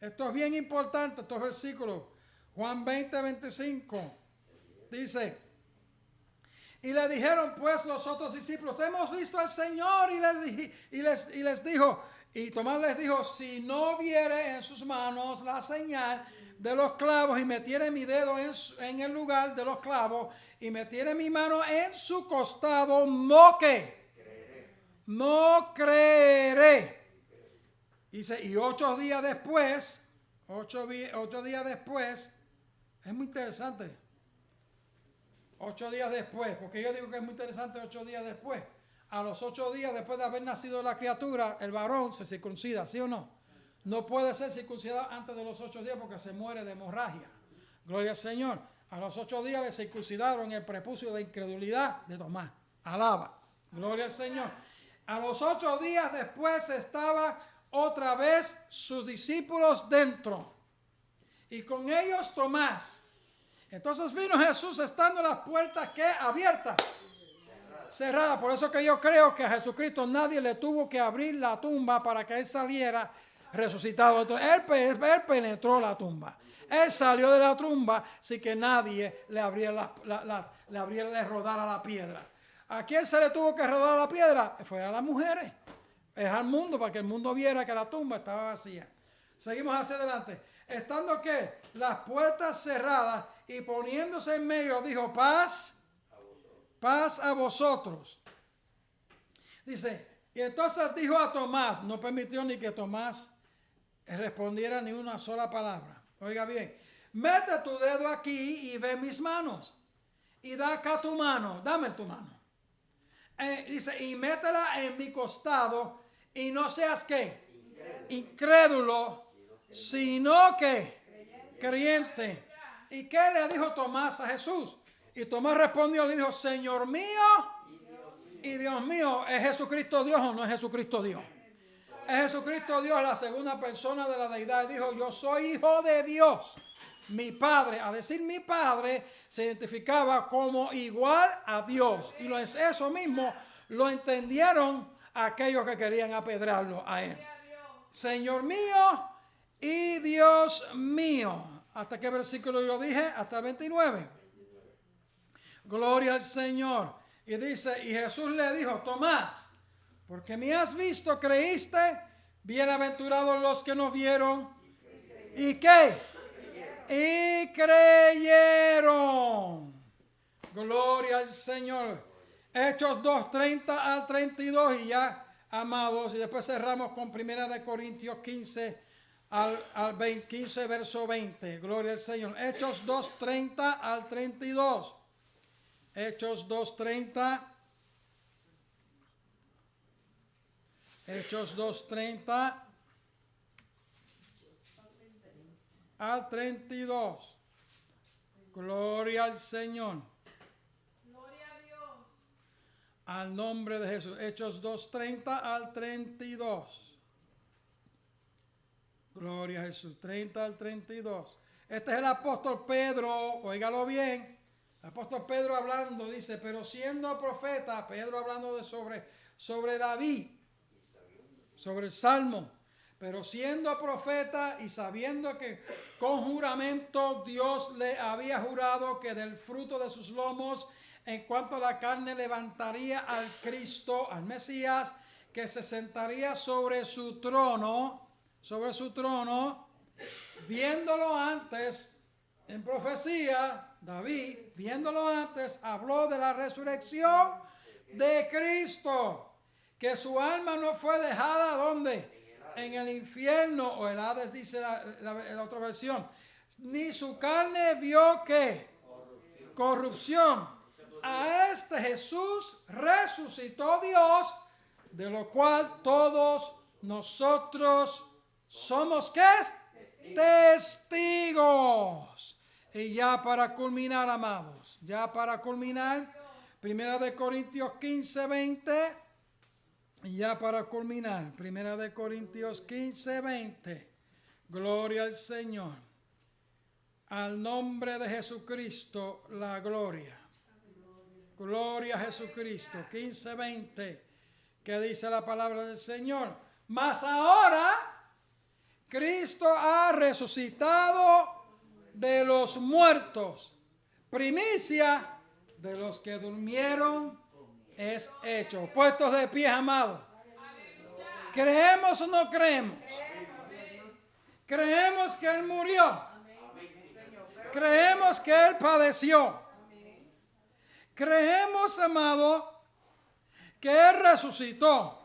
esto es bien importante, estos versículos, Juan 20, 25, dice, y le dijeron pues los otros discípulos, hemos visto al Señor, y les dijo, y Tomás les dijo, si no viere en sus manos la señal de los clavos y metiere mi dedo en el lugar de los clavos y metiere mi mano en su costado, no creeré. Dice, y 8 días después, 8 días después, es muy interesante. 8 días después, porque yo digo que es muy interesante 8 días después. A los 8 días después de haber nacido la criatura, el varón se circuncida, ¿sí o no? No puede ser circuncidado antes de los 8 días porque se muere de hemorragia. Gloria al Señor. A los 8 días le circuncidaron el prepucio de incredulidad de Tomás. Alaba. Gloria al Señor. A los 8 días después estaba otra vez sus discípulos dentro. Y con ellos Tomás. Entonces vino Jesús estando las puertas que abiertas. Cerrada. Por eso que yo creo que a Jesucristo nadie le tuvo que abrir la tumba para que él saliera resucitado. Él penetró la tumba. Él salió de la tumba sin que nadie le le rodara la piedra. ¿A quién se le tuvo que rodar la piedra? Fue a las mujeres. Es al mundo, para que el mundo viera que la tumba estaba vacía. Seguimos hacia adelante. Estando que las puertas cerradas y poniéndose en medio, dijo, paz a vosotros. Dice, y entonces dijo a Tomás, no permitió ni que Tomás respondiera ni una sola palabra. Oiga bien, mete tu dedo aquí y ve mis manos. Y da acá tu mano, dame tu mano. Dice, y métela en mi costado y no seas ¿qué? Incrédulo, sino que creyente. ¿Y qué le dijo Tomás a Jesús? Y Tomás respondió, le dijo, Señor mío y Dios mío. ¿Es Jesucristo Dios o no es Jesucristo Dios? Es Jesucristo Dios, la segunda persona de la deidad. Dijo, yo soy hijo de Dios, mi Padre. Al decir mi Padre, se identificaba como igual a Dios. Y eso mismo lo entendieron aquellos que querían apedrearlo a él. Señor mío y Dios mío. ¿Hasta qué versículo yo dije? Hasta el 29. Gloria al Señor. Y dice, y Jesús le dijo, Tomás, porque me has visto, creíste, bienaventurados los que no vieron. ¿Y qué? Y creyeron. Gloria al Señor. Hechos 2, 30 al 32 y ya, amados, y después cerramos con 1 Corintios 15 al 15 verso 20. Gloria al Señor. Hechos 2, 30 al 32. Hechos 2, 30. Hechos 2, 30 al 32. Gloria al Señor. Gloria a Dios. Al nombre de Jesús. Hechos 2, 30 al 32. Gloria a Jesús. 30 al 32. Este es el apóstol Pedro. Óigalo bien. El apóstol Pedro hablando, dice, pero siendo profeta, Pedro hablando sobre David, sobre el Salmo, pero siendo profeta y sabiendo que con juramento Dios le había jurado que del fruto de sus lomos, en cuanto a la carne, levantaría al Cristo, al Mesías, que se sentaría sobre su trono, viéndolo antes, en profecía, David, viéndolo antes, habló de la resurrección de Cristo, que su alma no fue dejada, ¿dónde? En el infierno, o el Hades, dice la otra versión, ni su carne vio ¿qué? Corrupción. A este Jesús resucitó Dios, de lo cual todos nosotros somos ¿qué? Testigos. Y ya para culminar, amados, Primera de Corintios 15, 20. Y ya para culminar, Primera de Corintios 15, 20. Gloria al Señor. Al nombre de Jesucristo, la gloria. Gloria a Jesucristo. 15, 20. Que dice la palabra del Señor. Mas ahora Cristo ha resucitado de los muertos. Primicia de los que durmieron es hecho. Puestos de pie, amados. ¿Creemos o no creemos? Creemos que Él murió. Creemos que Él padeció. Creemos, amado, que Él resucitó.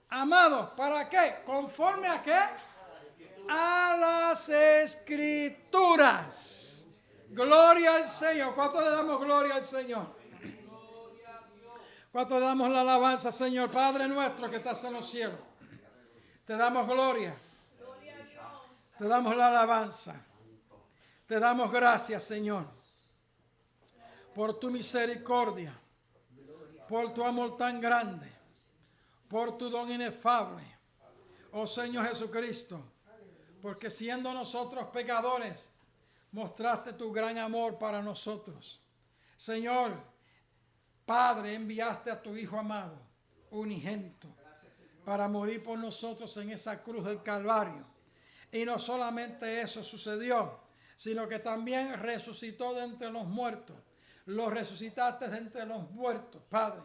Amado, ¿para qué? ¿Conforme a qué? A las Escrituras. Gloria al Señor. ¿Cuánto le damos gloria al Señor? ¿Cuánto le damos la alabanza, Señor? Padre nuestro que estás en los cielos. Te damos gloria. Te damos la alabanza. Te damos gracias, Señor, por tu misericordia, por tu amor tan grande, por tu don inefable, oh Señor Jesucristo, porque siendo nosotros pecadores, mostraste tu gran amor para nosotros. Señor, Padre, enviaste a tu Hijo amado, unigénito, para morir por nosotros en esa cruz del Calvario. Y no solamente eso sucedió, sino que también resucitó de entre los muertos. Lo resucitaste de entre los muertos, Padre.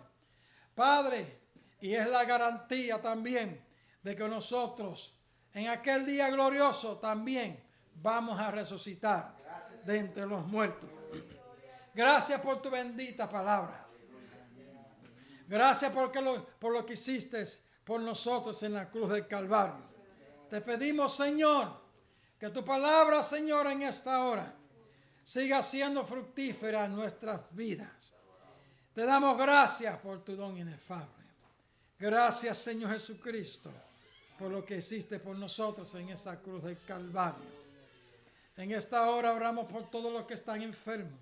Padre, y es la garantía también de que nosotros en aquel día glorioso también vamos a resucitar de entre los muertos. Gracias por tu bendita palabra. Gracias por lo que hiciste por nosotros en la cruz del Calvario. Te pedimos, Señor, que tu palabra, Señor, en esta hora siga siendo fructífera en nuestras vidas. Te damos gracias por tu don inefable. Gracias, Señor Jesucristo, por lo que hiciste por nosotros en esa cruz del Calvario. En esta hora oramos por todos los que están enfermos.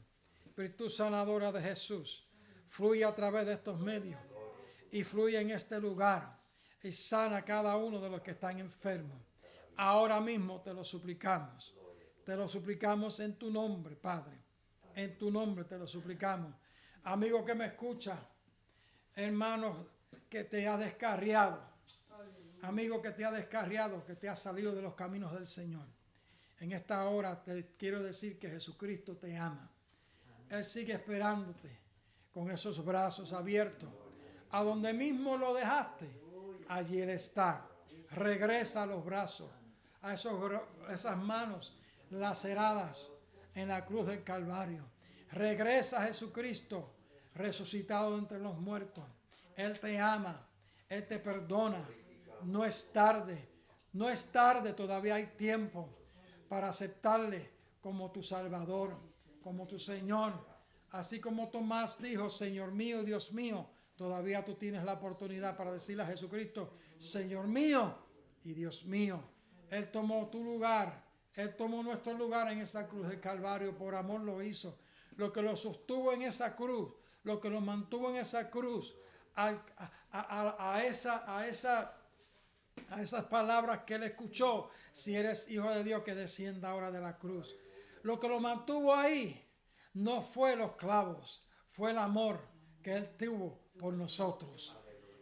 Virtud sanadora de Jesús, fluye a través de estos medios y fluye en este lugar y sana a cada uno de los que están enfermos. Ahora mismo te lo suplicamos. Te lo suplicamos en tu nombre, Padre. En tu nombre te lo suplicamos. Amigo que me escucha, hermano que te ha descarriado, amigo que te ha descarriado, que te ha salido de los caminos del Señor. En esta hora te quiero decir que Jesucristo te ama. Él sigue esperándote con esos brazos abiertos. A donde mismo lo dejaste, allí Él está. Regresa a los brazos, a esas manos laceradas en la cruz del Calvario. Regresa a Jesucristo, resucitado entre los muertos. Él te ama, Él te perdona. No es tarde, no es tarde, todavía hay tiempo para aceptarle como tu Salvador, como tu Señor. Así como Tomás dijo, Señor mío, Dios mío, todavía tú tienes la oportunidad para decirle a Jesucristo, Señor mío y Dios mío. Él tomó tu lugar, Él tomó nuestro lugar en esa cruz del Calvario, por amor lo hizo. Lo que lo sostuvo en esa cruz, lo que lo mantuvo en esa cruz, a esas palabras que Él escuchó, si eres hijo de Dios, que descienda ahora de la cruz. Lo que lo mantuvo ahí no fue los clavos, fue el amor que Él tuvo por nosotros.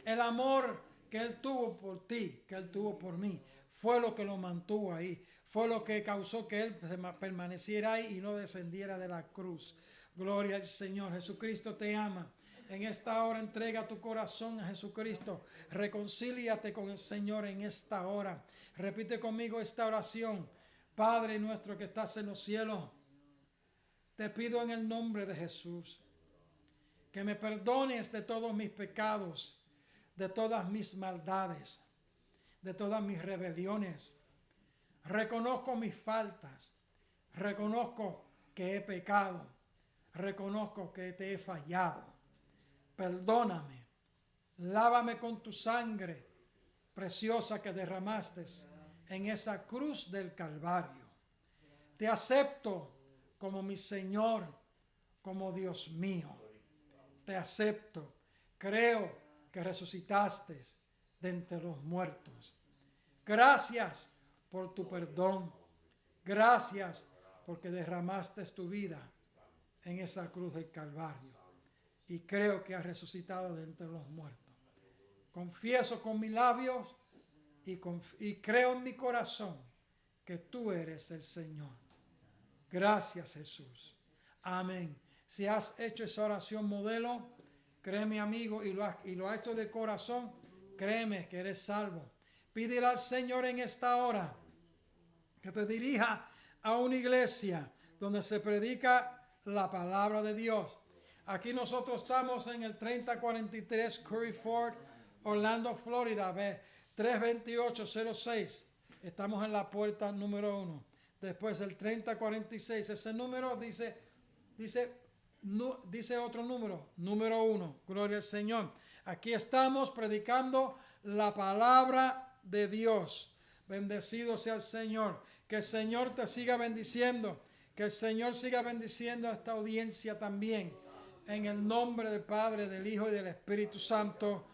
El amor que Él tuvo por ti, que Él tuvo por mí, fue lo que lo mantuvo ahí. Fue lo que causó que Él permaneciera ahí y no descendiera de la cruz. Gloria al Señor. Jesucristo te ama. En esta hora entrega tu corazón a Jesucristo. Reconcíliate con el Señor en esta hora. Repite conmigo esta oración. Padre nuestro que estás en los cielos, te pido en el nombre de Jesús que me perdones de todos mis pecados, de todas mis maldades, de todas mis rebeliones. Reconozco mis faltas. Reconozco que he pecado. Reconozco que te he fallado. Perdóname. Lávame con tu sangre preciosa que derramaste en esa cruz del Calvario. Te acepto como mi Señor, como Dios mío. Te acepto. Creo que resucitaste de entre los muertos. Gracias por tu perdón. Gracias porque derramaste tu vida en esa cruz del Calvario. Y creo que has resucitado de entre los muertos. Confieso con mis labios y creo en mi corazón que tú eres el Señor. Gracias, Jesús. Amén. Si has hecho esa oración modelo, créeme, amigo, y lo has hecho de corazón, créeme que eres salvo. Pídele al Señor en esta hora que te dirija a una iglesia donde se predica la palabra de Dios. Aquí nosotros estamos en el 3043 Curry Ford, Orlando, Florida, 32806. Estamos en la puerta número 1. Después el 3046. Ese número dice otro número 1. Gloria al Señor. Aquí estamos predicando la palabra de Dios. Bendecido sea el Señor. Que el Señor te siga bendiciendo. Que el Señor siga bendiciendo a esta audiencia también. En el nombre del Padre, del Hijo y del Espíritu Santo.